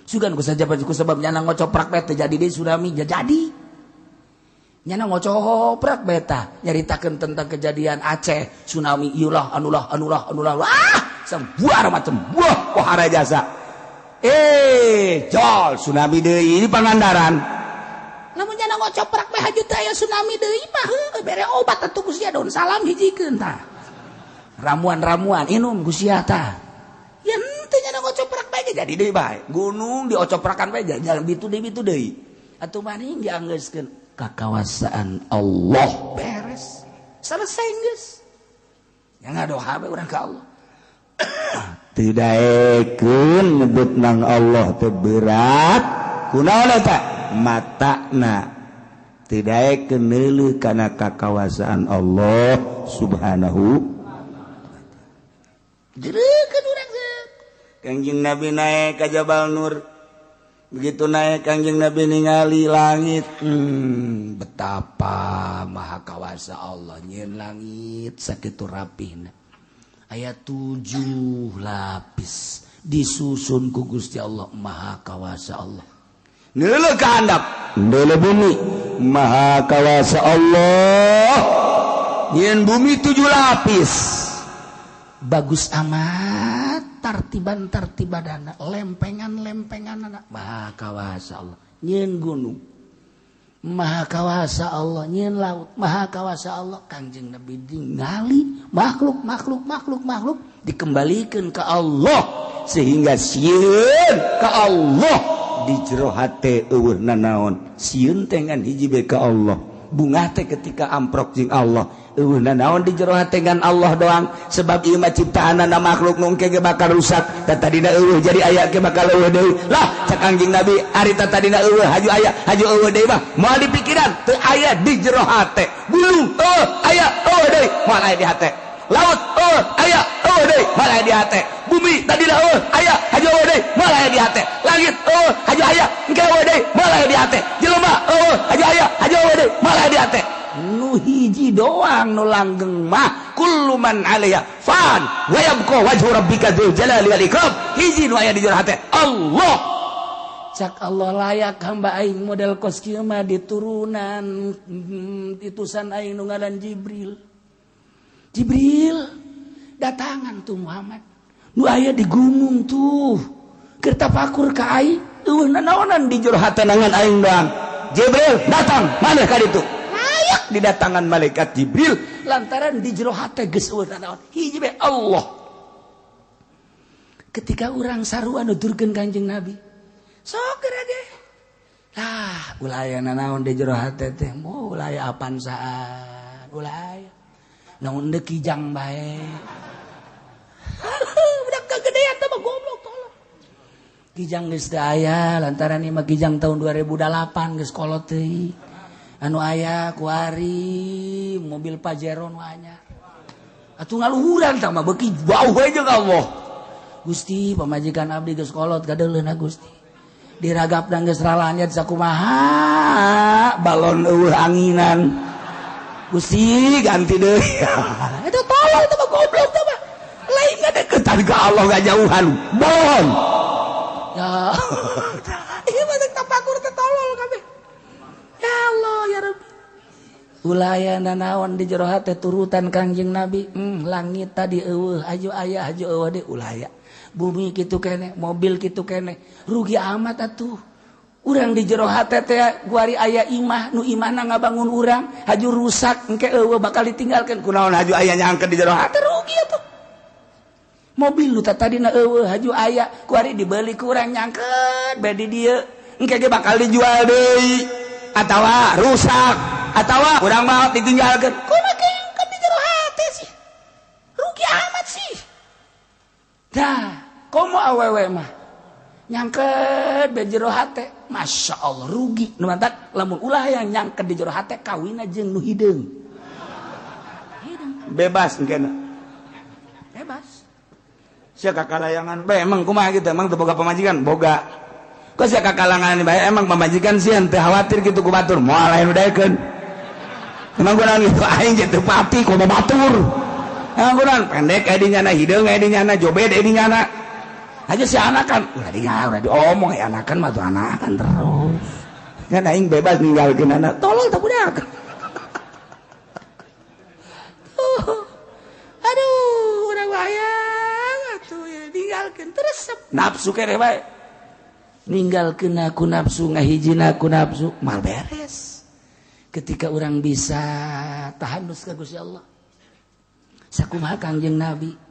sugan ku sebab nyana ngocoprak beta jadi deui tsunami jadi nyana ngocoprak beta nyaritakeun tentang kejadian Aceh tsunami ieulah anulah sembuar macam buah pohara jasa jol tsunami deui di Pangandaran lamun nyana ngocoprak bae hajut aya tsunami deui mah bere obat atuh ku sia daun salam hijikeun tah ramuan inum ku sia tah ya henteu nyana ngocoprak bae jadi deui bae gunung diocoprakan bae jalan bitu deui atuh maning dianggeuskeun kakawasaan Allah beres selesai geus yang ngadoha bae urang ka Allah teu daekeun nyebut nang Allah teu berat kunaon eta matana teu daekeun neuleuh kana kakawasaan Allah subhanahu jereukeun urang Kangjeng Nabi naik ka Jabal Nur begitu naik Kangjeng Nabi ningali langit betapa maha kawasa Allah nyieun langit sakitu rapihna aya 7 lapis disusun ku Gusti Allah maha kawasa Allah neuleuh ka handap neuleuh bumi maha kawasa Allah nyieun bumi 7 lapis bagus amat tartiban-tartibadana lempengan-lempenganana maha kawasa Allah nyieun gunung maha kawasa Allah nyieun laut maha kawasa Allah Kangjeng Nabi ningali makhluk dikembalikan ke Allah sehingga sieun ka Allah di jero hate eueuh nanaon sieun teh ngan hiji bae ka Allah bunga teh ketika amprok jeung Allah eueuh nanaon di jero hate ngan Allah doang sebab ieu mah ciptaanna makhluk nu engke ge bakal rusak da tadina eueuh jadi aya ge bakal eueuh deui lah cak Kangjeng Nabi ari tadina eueuh haju aya haju eueuh deui mah moal di pikiran teu aya di jero hate bulu aya eueuh deui moal aya di hate laut aya eueuh deui moal aya di hate bumi tadina aya haju eueuh deui moal aya di hate langit haju aya engke eueuh deui moal aya di hate jelema haju aya haju eueuh deui moal aya di hate nu hiji doang nu langgeng mah kullu man 'alaiha fan wa yabqa wajhu rabbika dzul jalali wal ikram hiji nu aya di jero hate Allah cak Allah layak hamba aing model kos kieu mah diturunan ditusan aing nu ngaran Jibril datangan tuh Muhammad nu aya di gunung tuh keur tafakur ka aing eueuh nanaonan di jero hate nangan aing doang Jibril datang maneh ka ditu layak didatangan malaikat Jibril lantaran di jero hate geus eueuh nanaon hiji bae Allah ketika urang sarua nuturkeun Kanjeng Nabi sok gerage lah ulah aya nanaon di jero hate teh ulah aya apaan saan ulah aya naon deuk kijang bae budak kagedean teh mah goblok tolong kijang geus teu aya lantaran ieu mah kijang tahun 2008 geus kolot teuing anu aya ku ari mobil Pajero nu anyar atuh ngaluhuran tah mah beuki bau we jeung Allah Gusti pamajikan abdi geus kolot kadeuleuna Gusti diragapna geus ralanya sakumaha balon eueuh anginan Gusti ganti deui eta tolong eta mah goblok teh mah lain ngadeukeutan ka Allah ngajauhan bon ya ieu mah tapakur teh tolol kabeh ya Allah ya Rabbi ulah aya nanaon di jero hate turutan Kangjeng Nabi langit tadi eueuh aju aya aju eueuh deui ulah aya bumi kitu kene mobil kitu kene rugi amat atuh urang di jero hate teh guari aya imah nu imahna ngabangun urang haju rusak engke eueuh bakal ditinggalkeun kunaon haju aya nyangkeun di jero hate rugi atuh mobil lu tadina eueuh haju aya guari dibeli ku urang nyangkeun bae di dieu engke ge bakal dijual deui atawa rusak atawa urang mah ditinggalkeun kumaha nyangkeun di jero hate sih rugi amat sih dah komo awewe mah nyangket di jero hate Masya Allah rugi nu mantak lamun ulah yang nyangket di jero hate kawina jeung nu hideung bebas engkena bebas sia kakalayangan bae emang kumaha kitu emang teu boga pamajikan boga kok sia kakalangan bae emang pamajikan sieun teu khawatir kitu ku batur moal aya nu daekeun emang kunaon kitu aing teu pati kudu batur emang kunaon pendek aya dinyana hideung aya dinyana jobed aya dinyana aja si anakan udah diomong ya anakan mah tuh anakan terus kan aing bebas ninggalkeun anak tolong tak budak aduh urang wayang atuh ya ninggalkeun terus nafsu kere bae ninggalkeun aku nafsu ngahijina aku nafsu mal beres ketika orang bisa tahanus ka Gusti Allah sakumaha Kangjeng Nabi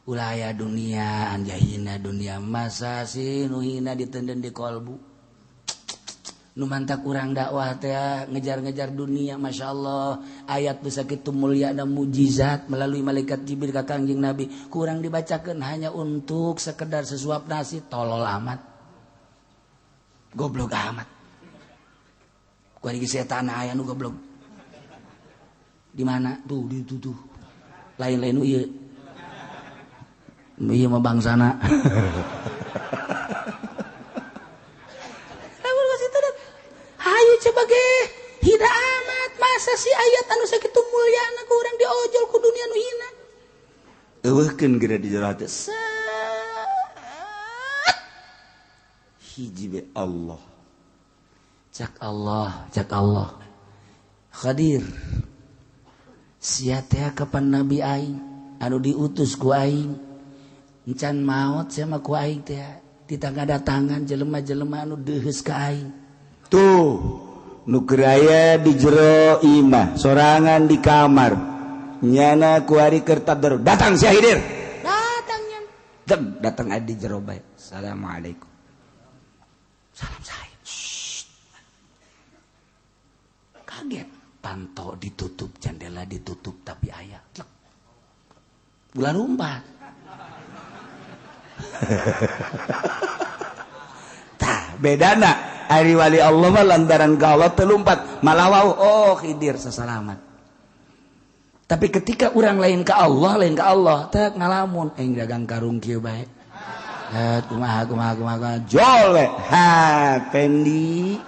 ulaya dunia anjahina dunia masa si nuhina ditenden di kolbu nu mantak urang dakwah teh ngejar-ngejar dunia Masya Allah ayat bisa kitu mulia dan mujizat melalui malaikat Jibril ka Kangjeng Nabi kurang dibacakeun hanya untuk sekedar sesuap nasi tolol amat goblok amat kuari setan aya nu goblok di mana tuh di tuh lain-lain nu ieu iya mah bangsana hayu coba ge hina amat masa si ayat anu sakitu mulyana ku urang diojol ku dunia nu hina eueuhkeun geura di jero hate hiji be Allah cak Allah Khadir sia teh kapan nabi aing anu diutus ku aing encan maot sama ku aing teh ditangadatangan jelema-jelema anu deuheus ka aing tuh nu keraya di jero imah sorangan di kamar nyana ku ari keur tadarus datang si Hidir datang nyan datang adi jero bae assalamualaikum salam saya kaget panto ditutup jendela ditutup tapi aya bulan umpat tah bedana ari wali Allah mah lantaran ka Allah teu lumpat malah wau oh Khidir sasalamat tapi ketika urang lain ka Allah teu ngalamun aing dagang karung kieu bae kumaha jol we ha pendi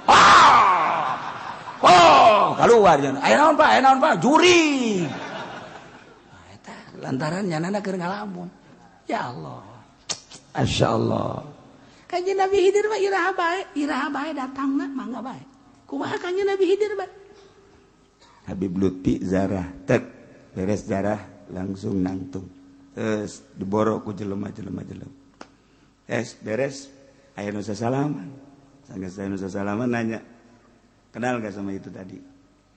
Oh, keluar jangan. Ayo naon pak, juri. Nah, eta lantaran nyanana keur ngalamun. Ya Allah, Masya Allah. Kanjeng Nabi Khidir mah iraha bae datangna mangga bae. Kumaha kanjeng Nabi Khidir bae? Habib Lutfi zarah, tek beres zarah langsung nangtung. Terus diborok ku jelema. Beres aya nu sasalaman. Sanggeus aya nu sasalaman nanya, kenal gak sama itu tadi?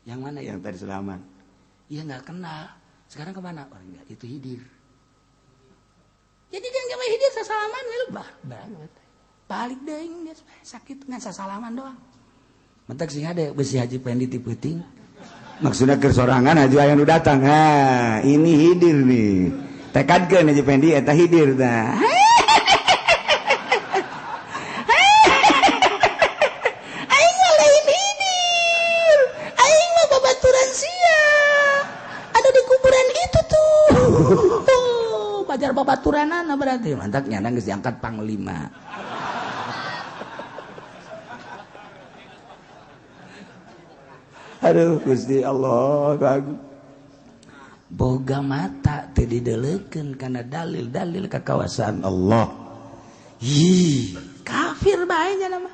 Yang mana? Yang tadi salaman. Iya gak kenal. Sekarang kemana? Oh enggak, itu Khidir. Jadi dia sama Khidir sasalaman banget. Balik deing dia sakit ngan sasalaman doang. Mentak sing ada besi Haji Pendi ti peuting. Maksudnya keur sorangan Haji aya nu datang. Ha, ini Khidir nih. Tekadkeun Haji Pendi eta Khidir tah. Pajar babaturanana berarti mantap nyana geus diangkat panglima. Aduh Gusti Allah kagu. Boga mata teu dideulekeun kana dalil-dalil kakawasan Allah. Kafir bae nya nama.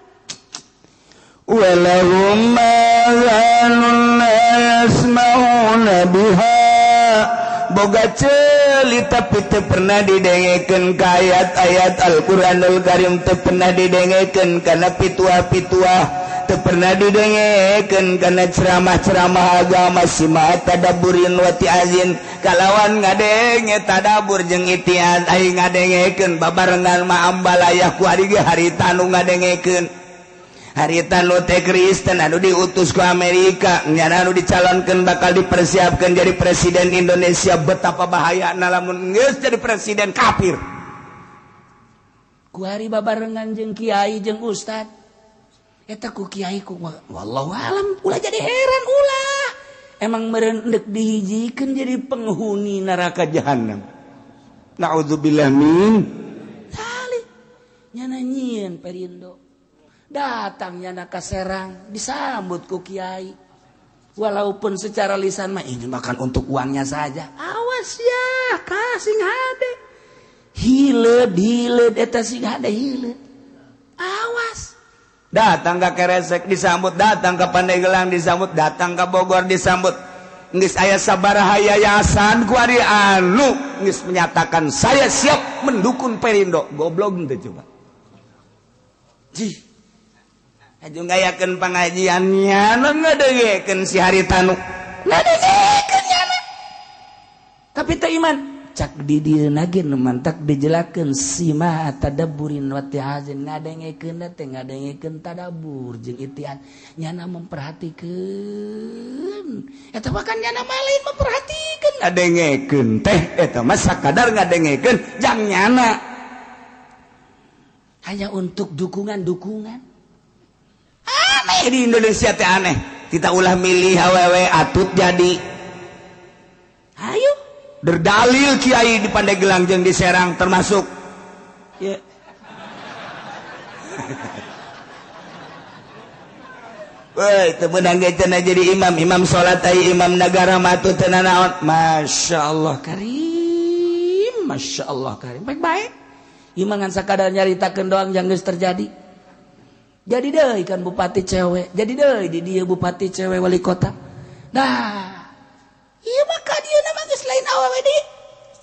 Walahum mazanun la yasma'una biha. Boga celi tapi teu pernah didengekeun ka ayat-ayat Al-Qur'anul Karim, teu pernah didengekeun kana pituah-pituah, teu pernah didengekeun kana ceramah-ceramah agama sima tadaburin wa tiazin. Kalawan ngadenge tadabur jeung itiaz aing ngadengekeun babarengan ma ambalayah ku ari ge harita nu ngadengekeun. Harita nu teh Kristen anu diutus ku Amerika nyana anu dicalonkeun bakal dipersiapkan jadi presiden Indonesia. Betapa bahayana lamun geus jadi presiden kafir. Ku hari babarengan jeung kiai jeung ustad. Eta ku kiai ku wallahu alam ulah jadi heran ulah. Emang meureun endek dihijikeun jadi penghuni neraka jahanam. Nauzubillah min dzalik. Nyana nyieun perindo. Datangnya nak Serang disambut ku kiai, walaupun secara lisan mah ini makan untuk uangnya saja. Awas ya kasing hade hileud eta sing hade hileud. Awas. Datang ka Keresek disambut, datang ka Pandeglang disambut, datang ka Bogor disambut. Geus aya sabaraha yayasan ku ari anu geus menyatakan saya siap mendukung Perindo. Goblok teh coba. Ji aju ngayakeun pangajiannya ngadengekeun si Haritanu ngadengekeun nyana tapi teu iman cak di dieu nage nu mantak dijelakeun sima tadabburin wa tiazin ngadengekeun teh ngadengekeun tadabur jeung itian nyana memperhatikeun eta mah kan nyana mah lain memperhatikeun ngadengekeun teh eta mah sakadar ngadengekeun jang nyana hanya untuk dukungan-dukungan. Aneh di Indonesia teh aneh. Kita ulah milih awewe atut jadi. Ayo, berdalil kiai di Pandeglang jeung di Serang termasuk. Ya. Woi, teu beunang ge cenah jadi imam salat ai imam negara matu teu naon. Masyaallah karim, masyaallah karim. Baik-baik. Imam ngan sakadar nyaritakeun doang jang geus terjadi. Jadi deui kan bupati cewek, jadi deui di dieu bupati cewek wali kota. Nah, ieu mah ka dieu mah geus lain awewe deui.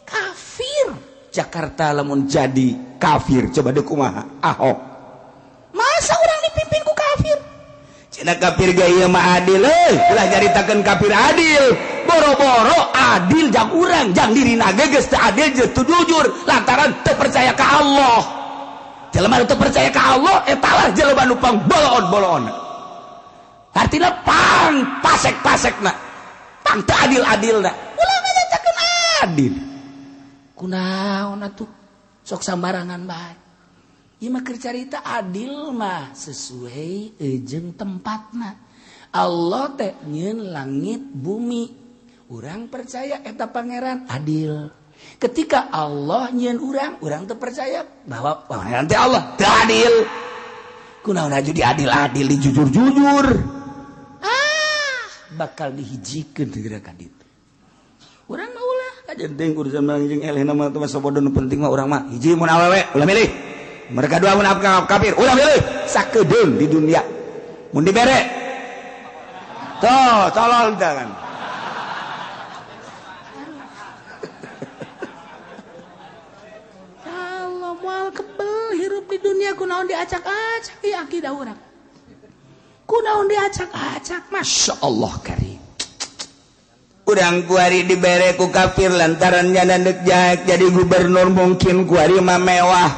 Kafir. Jakarta lamun jadi kafir, coba deuk kumaha? Ahok. Masa urang dipimpin ku kafir? Cenah kafir ge ieu mah adil euy, ulah nyaritakeun kafir adil. Boro-boro adil jang urang, jang dirina ge geus teu adil jeung teu jujur lantaran teu percaya ka Allah. Jelema nu teu percaya ka Allah eta lah jelema nu pang boloon-boloon. Artina pang pasek-pasekna. Pang teu adil-adilna. Ulah ngajakeun adil. Kunaon atuh? Sok sambarangan bae. Ieu mah keur carita adil mah sesuai jeung tempatna. Allah teh nyieun langit bumi. Urang percaya eta pangeran adil. Ketika Allah nyieun urang teu percaya bahwa pangeran teh Allah teu adil. Kunaon aju di adil-adil, di jujur-jujur. bakal dihijikeun gerakan itu. Urang mah ulah kajendeng urusan mangjing eleh nama teh sabodo nu penting mah urang mah hiji mun awewe ulah milih. Mereka dua mun kafir ulah milih sakedeung di dunia. Mun dibere. Tuh, tolol teh kan. Allah moal kebel hirup di dunia kunaon diacak-acak ieu akidah urang. Kunaon diacak-acak, Masya Allah karim. Udang kuari dibere ku kafir lantaran nyana neuk jadi gubernur mungkin kuari mah mewah.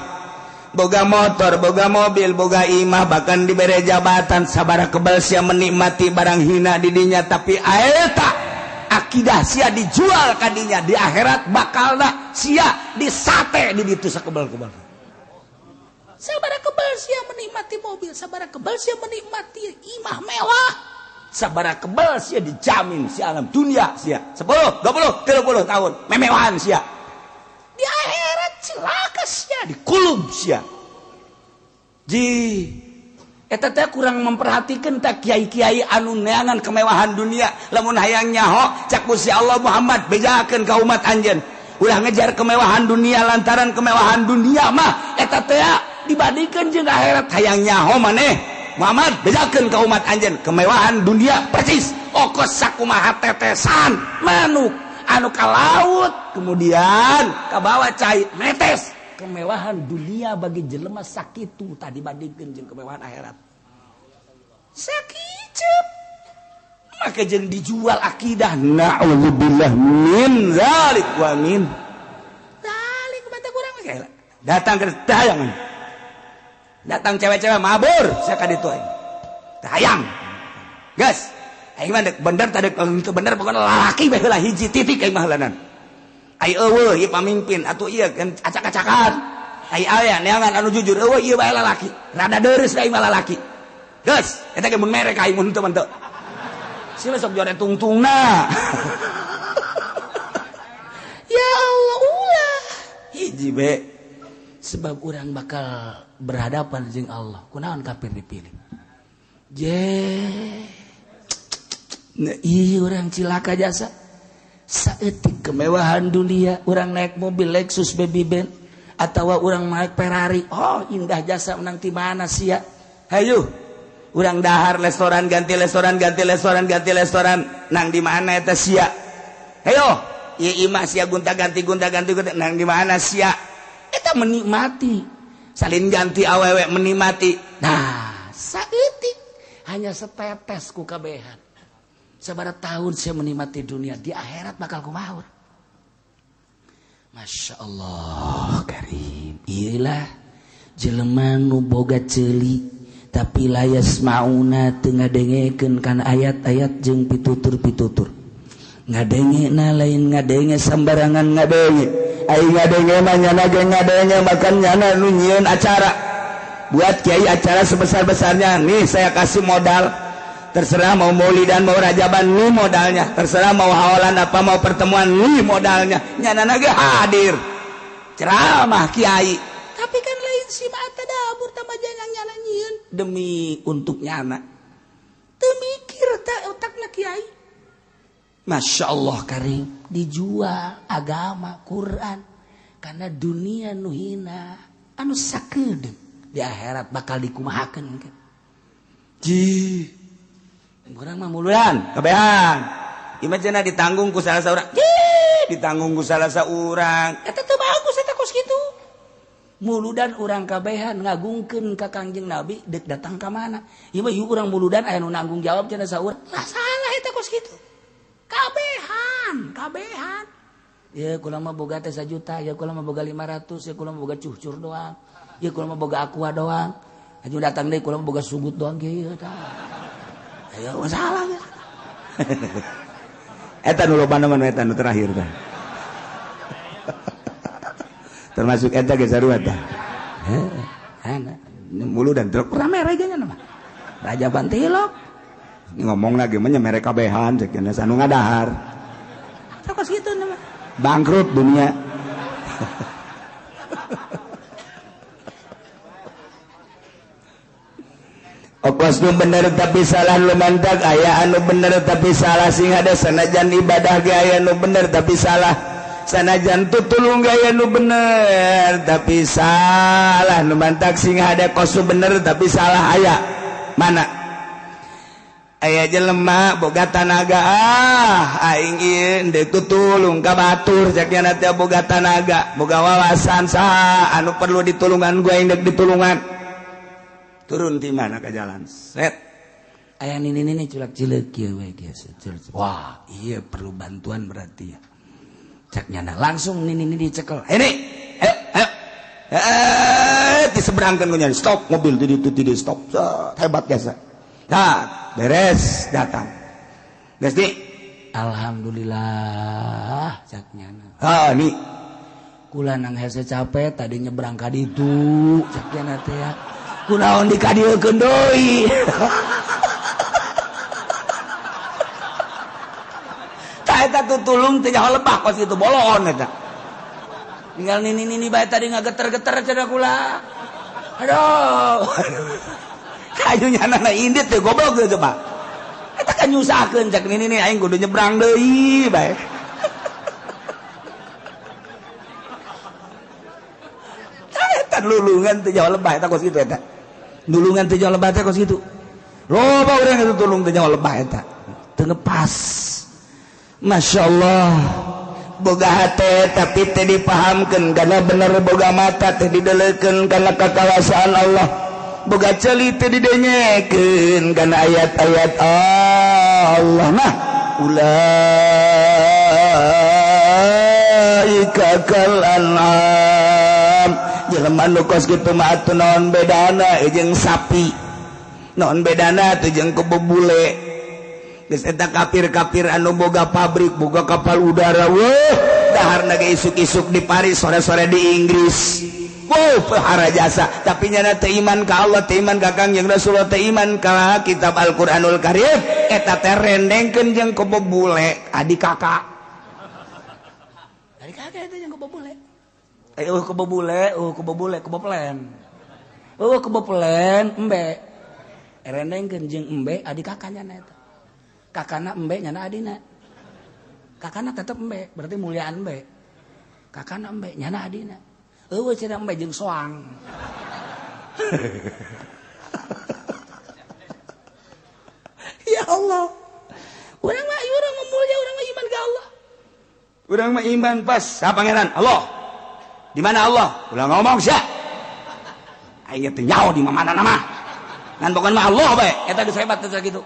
Boga motor, boga mobil, boga imah, bahkan dibere jabatan sabara kebal sia menikmati barang hina di dinya tapi eta akidah sia dijual kadinya di akhirat bakalna sia disate di ditu sakebal-kebal. Sabara kebal sia menikmati mobil, sabara kebal sia menikmati imah mewah, sabara kebal sia dijamin sia alam dunia sia 10, 20, 30 tahun memewahan sia. Di akhirat celaka sia dikulub sia. Ji eta teh kurang memperhatikan tak kiai-kiai anu neangan kemewahan dunia lamun hayang nyaho cak Gusti Allah Muhammad bejakeun ka umat anjeun. Ulah ngejar kemewahan dunia lantaran kemewahan dunia mah eta teh dibandingkan jeung akhirat hayang nyaho maneh Muhammad bejakeun ka umat anjeun kemewahan dunia persis okos sakumaha tetesan manuk anu ka laut kemudian ka bawah cai metes kemewahan dunia bagi jelema sakitu tadi bandingkeun jeung kemewahan akhirat sakicep maka jeung dijual akidah naudzubillah min zalik wa min zalik mata kurang mah datang ke tayangan datang cewek-cewek mabur saya ka ditu aing hayang gas aing mah bener tadi itu bener pokona lalaki bae heula hiji titik aing mah heulanan ai eueuh ieu pamimpin atuh ieu kan acak-acakan ai aya neangan anu jujur eueuh ieu bae lalaki rada deureus aing mah lalaki geus eta ge mun merek aing mun teu manteu sila sok jore tungtungna ya Allah ulah hiji be sebab urang bakal berhadapan jeung Allah kunaon kafir dipilih nah iya orang cilaka jasa saeutik kemewahan dunia orang naik mobil Lexus baby Benz atau orang naik Ferrari oh indah jasa menang ti mana sia hayu orang dahar restoran ganti restoran ganti restoran ganti restoran nang di mana eta sia hayo ieu imah sia gunta ganti nang di mana sia eta menikmati salin ganti awewe menikmati nah saeutik hanya setetes ku kabehan sabaraha tahun saya menikmati dunia di akhirat bakal kumaha Masya Allah karim iyalah jelema nu boga ceuli tapi layas mauna teu ngadengekeun kana ayat-ayat jeung pitutur-pitutur ngadengena lain ngadenge sambarangan ngadenge ai ngadenge mah nyana ge ngadenge makan nyana nu nyieun acara buat kiai acara sebesar-besarnya nih saya kasih modal terserah mau maulidan mau rajaban nih modalnya terserah mau hawalan apa mau pertemuan nih modalnya nyanana ge hadir ceramah kiai tapi kan lain si mata dapur tamajan yang nyana nyieun demi untuk nyana teu mikir ta otakna kiai Masya Allah karim dijual agama Quran karena dunia nu hina anu sakedeung di akhirat bakal dikumahakeun kan ji urang mah muludan kabehan imajana ditanggung ku salah saurang ditanggung ku salah saurang eta teu bagus eta kos kitu muludan urang kabehan ngagungkeun ka Kangjeng Nabi deuk datang ka mana ieu mah urang muludan aya nu nanggung jawab cenah saurang lah salah eta kos kitu kabehan ya kula mah boga teh 1 juta ya kula mah boga 500 ya kula mah boga cuhcur doang ya kula mah boga aqua doang aju datang deui kula mah boga sugut doang kieu tah ayo masalah ya eta nu lobana mah eta nu terakhir tah termasuk eta ge sarua tah mulu dan truk rame reganya mah Raja Bantilok ngomong lagi mah mere kabehan cek nya sanu ngadahar sok kitu mah bangkrut dunia Okos nu bener tapi salah lu mantak, aya anu bener tapi salah sing ada sanajan ibadah ge aya nu bener tapi salah, sanajan tutulung ge aya nu bener tapi salah, nu mantak sing ada kos nu bener tapi salah aya mana? Aya jelema boga tanaga aing ieu deuk tutulung ka batur cek nya teh boga tanaga, boga wawasan saha anu perlu ditulungan gua aing deuk ditulungan. Turun di mana ke jalan set aya nini culak cileuk kieu we kieu wah iya perlu bantuan berarti ya cek nyana langsung nini dicekel ini diseberangkeun ku nyana stop mobil di stop hebat biasa nah beres datang geus di alhamdulillah cek nyana nih kula nang hese capek tadi nyebrang ka ditu cek nyana teh ya kunaon dikadiekeun deui ta eta tutulung teh nyaho lebah kos kitu bolon eta tinggal nini bae tadi ngageter-geter cenah kula aduh kayunya anak indit teh goblok teh coba eta kan nyusahkeun cek nini aing kudu nyebrang deui bae eta lulungan teh nyaho lebah eta kos kitu eta dulungan teh jauh lebah teh kos gitu loba urang itu tulung teh jauh lebah eta teu ngepas masyaallah boga hate tapi teh dipahamkeun kana bener boga mata teh didelekeun kana kakawasan Allah boga ceuli teh didenyekeun kana ayat-ayat Allah nah ulaika kal an'am jelema nu kos kitu mah atuh naon bedana jeung sapi naon bedana teh jeung kebo bule geus eta kafir-kafir anu boga pabrik boga kapal udara weuh daharna ge isuk-isuk di Paris sore-sore di Inggris pahara jasa tapi nyana teh iman ka Allah teh iman ka Kangjeng Rasulullah teh iman ka kitab Al-Qur'anul Karim eta teh rendengkeun jeung kebo bule adik kakak eta jeung kebo bule keboplen embe rendengkeun jeung embe adik kakaknya eta kakana embe nyana adina kakana tetep embe berarti muliaan embe kakana embe nyana adina eueuh cenah embe jeung soang ya Allah urang mah mulia urang mah iman ka Allah urang mah iman pas sa pangeran Allah di mana Allah? Ulah ngomong sia. Aing teh nyaho di mana nama. Ngan bukan mah Allah bae. Eta geus hebat teh kitu.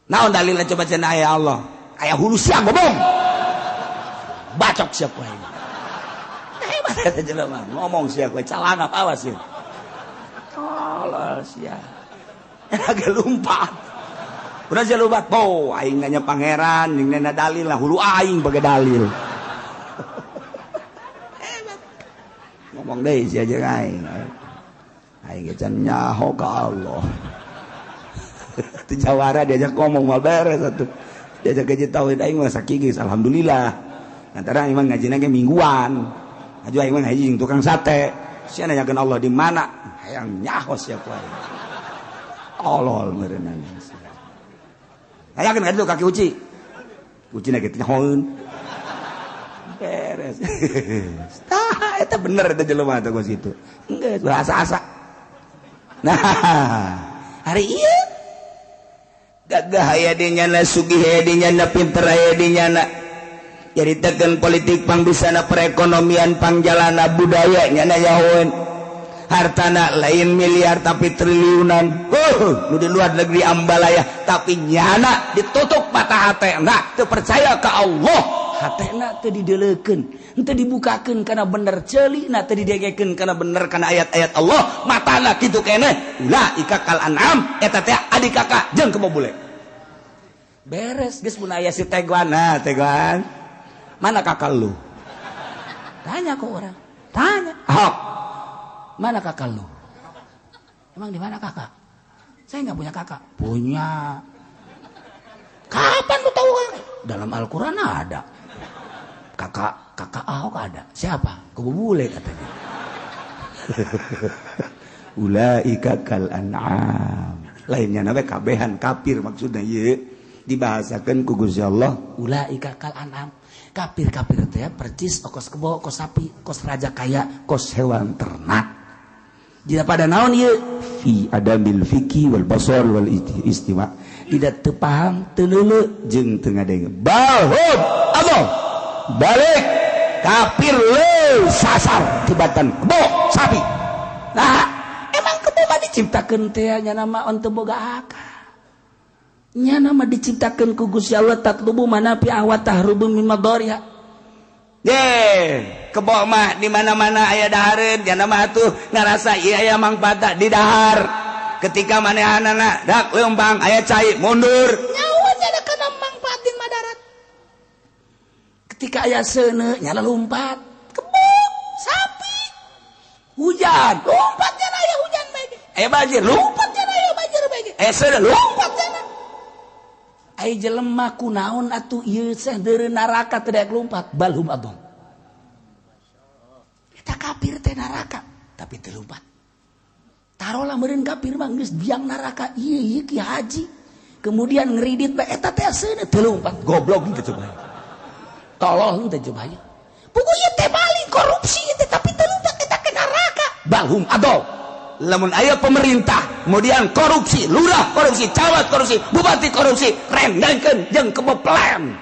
Naon dalilna coba cenah aya Allah? Aya hulu sia gobong. Bacok sia ku aing. Hebat eta jelema. Ngomong sia ku calana awas ieu. Tolol sia. Eta ge lumpat. Urang sia lumpat. Po aing nanya pangeran, jeung nana dalil lah hulu aing bage dalil. Ngomong deh si aja aing can nyaho ka Allah teu jawara diajak ngomong mah beres atuh diajak ngaji tauhid aing mah sakigis alhamdulillah antara aing mah ngajina ge mingguan aju aing mah ngaji jeung tukang sate sia nanyakeun Allah di mana hayang nyaho sia ku aing olol meureunna hayakeun ka ditu kaki uci na ge teh nyahoeun beres eta bener eta jelema teh kos kitu geus bahasa-asa nah hari ieu gagah aya di nyana sugih aya di nyana pinter aya di nyana jaritakeun politik pangbisana perekonomian pangjalana budaya nyana yahoeun hartana lain miliar tapi triliunan nu di luar negeri ambalaya tapi nyana ditutup mata hatena teu percaya ka Allah hatena teu dideulekeun henteu dibukakeun kana bener ceulina teu didegekeun kana bener kana ayat-ayat Allah matana kitu keneh ulaika kal an'am eta teh adik kakak jeung kebo bule beres geus mun aya si Tegwan mana kakak lu tanya ke orang tanya mana kakak lu emang di mana kakak saya nggak punya kakak punya kapan lu tahu dalam Al-Quran ada kakak Ahok ada siapa kebo bule katanya ulaika kal an'am lainnya nabe kabehan kafir maksudna ieu dibahasakeun ku Gusti Allah ulaika kal an'am kafir teh percis kos kebo kos sapi kos raja kaya kos hewan ternak dina pada naon ieu fi adabil fiqhi wal basar wal istima tidak teu paham teu leuleuh jeung teu ngadenge balhum Allah balik kafir le sasar tibatan kebo sapi nah emang kebo mah diciptakeun teh nya nama onteu boga akal nya nama diciptakeun ku Gusti Allah tatlubu manafi awat tahrubu min madariha kebo mah di mana-mana aya dahareun nya nama atuh ngarasa ieu aya mangpaatna di dahar ketika manehanana dak leumpang aya cai mundur nyawa nya kana mangpaat di madarat ketika aya seuneu nya lompat kebo sapi hujan lompat nya aya hujan bae aya banjir lompat nya aya banjir bae aya seuneu lompat nya ai jelema kunaon atuh ieu teh deureun neraka teu daek lompat balhum adon eta kafir teh neraka tapi teu lompat tarolah meureun kafir mah geus biang neraka ieu ki haji kemudian ngridit bae eta teh seuneu teu lompat goblok teh coba tolol teh coba aya puguh ieu teh balik korupsi teh tapi teu lompat eta ke neraka balhum adon lamun aya pemerintah kemudian korupsi lurah korupsi camat korupsi bupati korupsi rendengkeun jeung kebeplen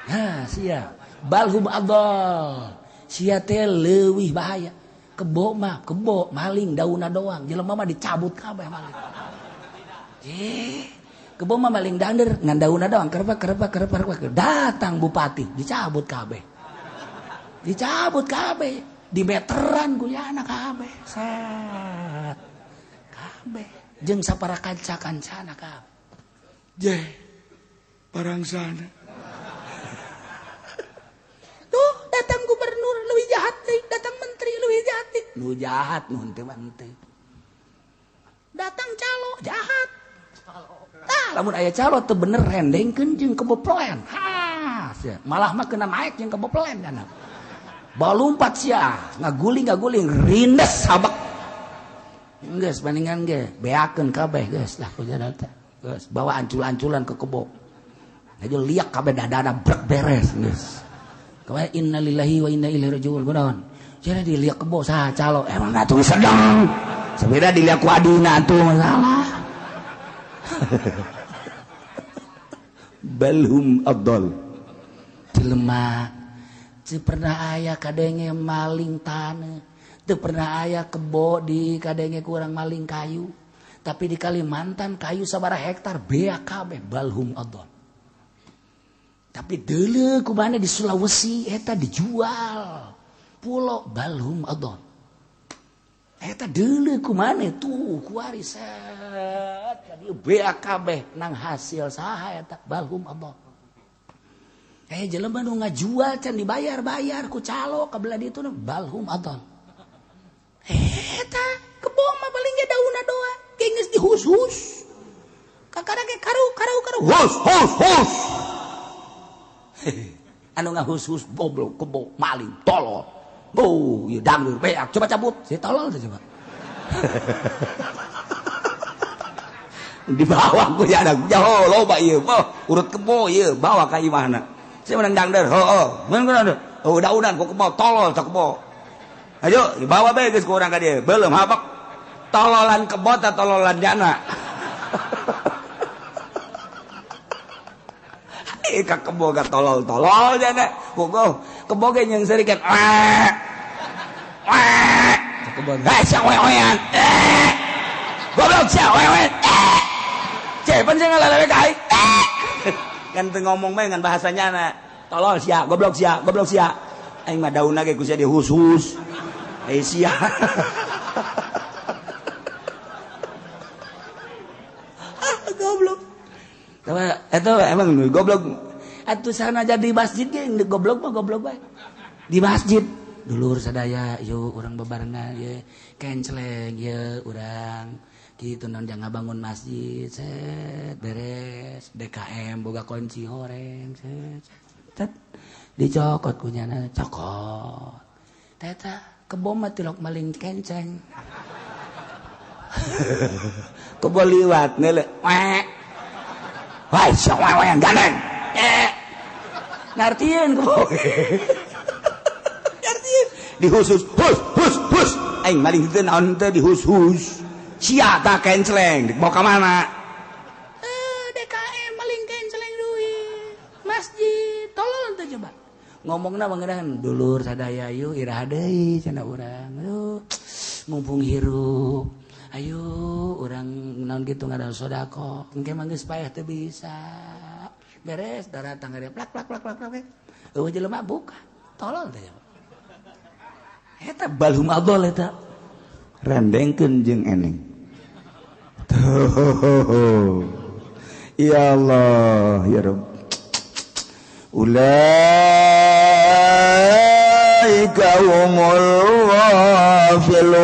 nah sia balhum adol sia teh leuwih bahaya kebo mah kebo maling daunna doang jelema mah dicabut kabeh maling kebo mah maling dander ngan daunna doang kerep datang bupati dicabut kabeh di meteran kuliahna kabeh set kabeh jeung sapara kanca-kancana kabeh parangsana tuh datang gubernur leuwih jahat deui datang menteri leuwih jahat deui nu jahat nuhun teh manteu datang calo jahat lamun aya calo teu bener rendengkeun jeung kebeplen malah mah kena naik jeung kebeplen kana balumpat sia ngaguling rindes sabak geus bandingan ge beakeun kabeh geus lah kujana teh geus bawa ancul-anculan ke kebo aja liak kabeh dadana brek beres geus kawe innalillahi wa inna ilaihi rajiun kunaon jadi diliak kebo saha calo emang atuh sedang sabeda diliak ku adina atuh masalah balhum adall jelema teu pernah aya kadenge maling taneuh teu pernah aya kebo di kadenge kurang maling kayu tapi di Kalimantan kayu sabaraha hektar bea kabeh balhum adon tapi deuleu kumana di Sulawesi eta dijual pulau balhum adon eta deuleu kumana tuh kuari set kadieu bea kabeh nang hasil saha eta balhum adon jelema nu ngajual can dibayar ku calo kabelah ditu balhum adon eta kebo mah paling ge daunna doang geus dihus-hus kakara ge karu hus anu ngahus-hus goblok kebo maling tolol ieu dangdut beak coba cabut si tolol teh coba dibawa ku ya anak jauh loba ieu urut kebo ieu bawa ka imahna saya menang dangder, udah kok kebo tolol tak kebo. Ayo dibawa bae geus ku urang ka dieu. Belum habak tololan kebo ta tololan jana. Ka kebo ka tolol jana. Kebo ge jeung seureun kan. Kebo sia wewean. Goblok sia wewean. Cepen sing ngalalewe ka aing. Kan teu ngomong bae ngan bahasanya na tolol sia goblok sia aing mah daunna ge ku sia dihus-hus sia goblok eta emang goblok atuh sana jadi masjid ge goblok mah goblok bae di masjid dulur sadaya yuk urang bebarengan ye kenceleng ye urang gitu non jangan bangun masjid set beres DKM boga kunci horeng set dicokot kunyana cokot teta kebom mah tilok maling kenceng Kebo liwat ngeuleuh. Wah, siapa yang gandeng? Ngartieun kebo. Ngartieun. Dihusus, hus. Aing maling teu naon teh dihus-hus. Sia ta kenceleng, dibawa ka mana? DKM maling kenceleng duit. Masjid, tolong teh coba. Ngomongna mangeunaan dulur sadaya yeuh iraha deui cenah urang. Aduh, mumpung hirup. Ayo urang naon kitu ngadaon sodako. Engke mah geus payah teu bisa. Beres datang ka dia plak. Eueuh jelema buka. Tolong teh coba. Eta balhum adol eta. Rendengkeun jeung eneng. Tuh. Ya Allah, ya Rabb. Ulaika humul ghafilun.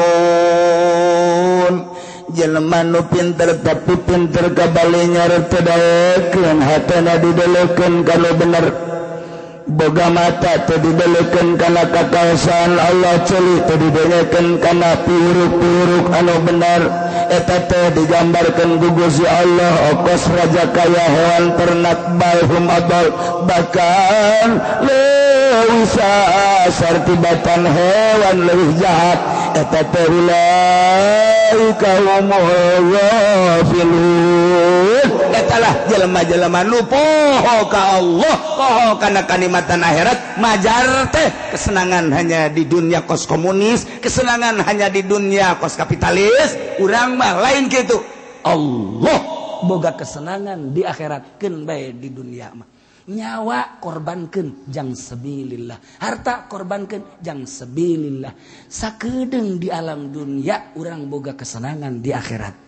Jelema nu pinter tapi pinter kabali nyarep daekeun hatana didelekeun kana bener. Boga mata teu didelekeun kana kakaosan Allah ceuli teu didelekeun kana piruk-piruk anu bener. Eta teh digambarkeun ku Gusti Allah okos raja kaya hewan ternak balhum adol bahkan leuwih sasar tibatan hewan leuwih jahat. Eta teh ulaika humul ghafilun. Eta lah jelema-jelema nu poho ka Allah, poho kana kanikmatan akhirat. Majar teh kesenangan hanya di dunia kos komunis, kesenangan hanya di dunia kos kapitalis. Urang mah lain kitu. Allah boga kesenangan di akhiratkeun bae di dunia mah. Nyawa korbankeun jang sabilillah, harta korbankeun jang sabilillah. Sakedeung di alam dunia urang boga kesenangan di akhirat.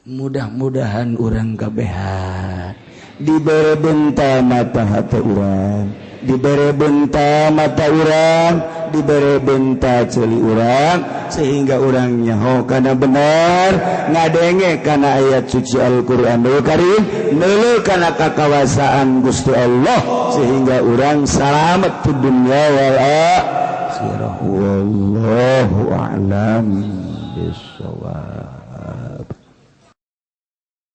Mudah-mudahan urang kabehan dibere benta mata hati urang, dibere benta mata urang, dibere benta ceuli urang sehingga urang nyaho kana benar, ngadenge kana ayat suci Al-Qur'anul Karim, neuleuh kana kakawasaan Gusti Allah sehingga urang salamet di dunya wal akhirah. Wallahu a'lam bissawab.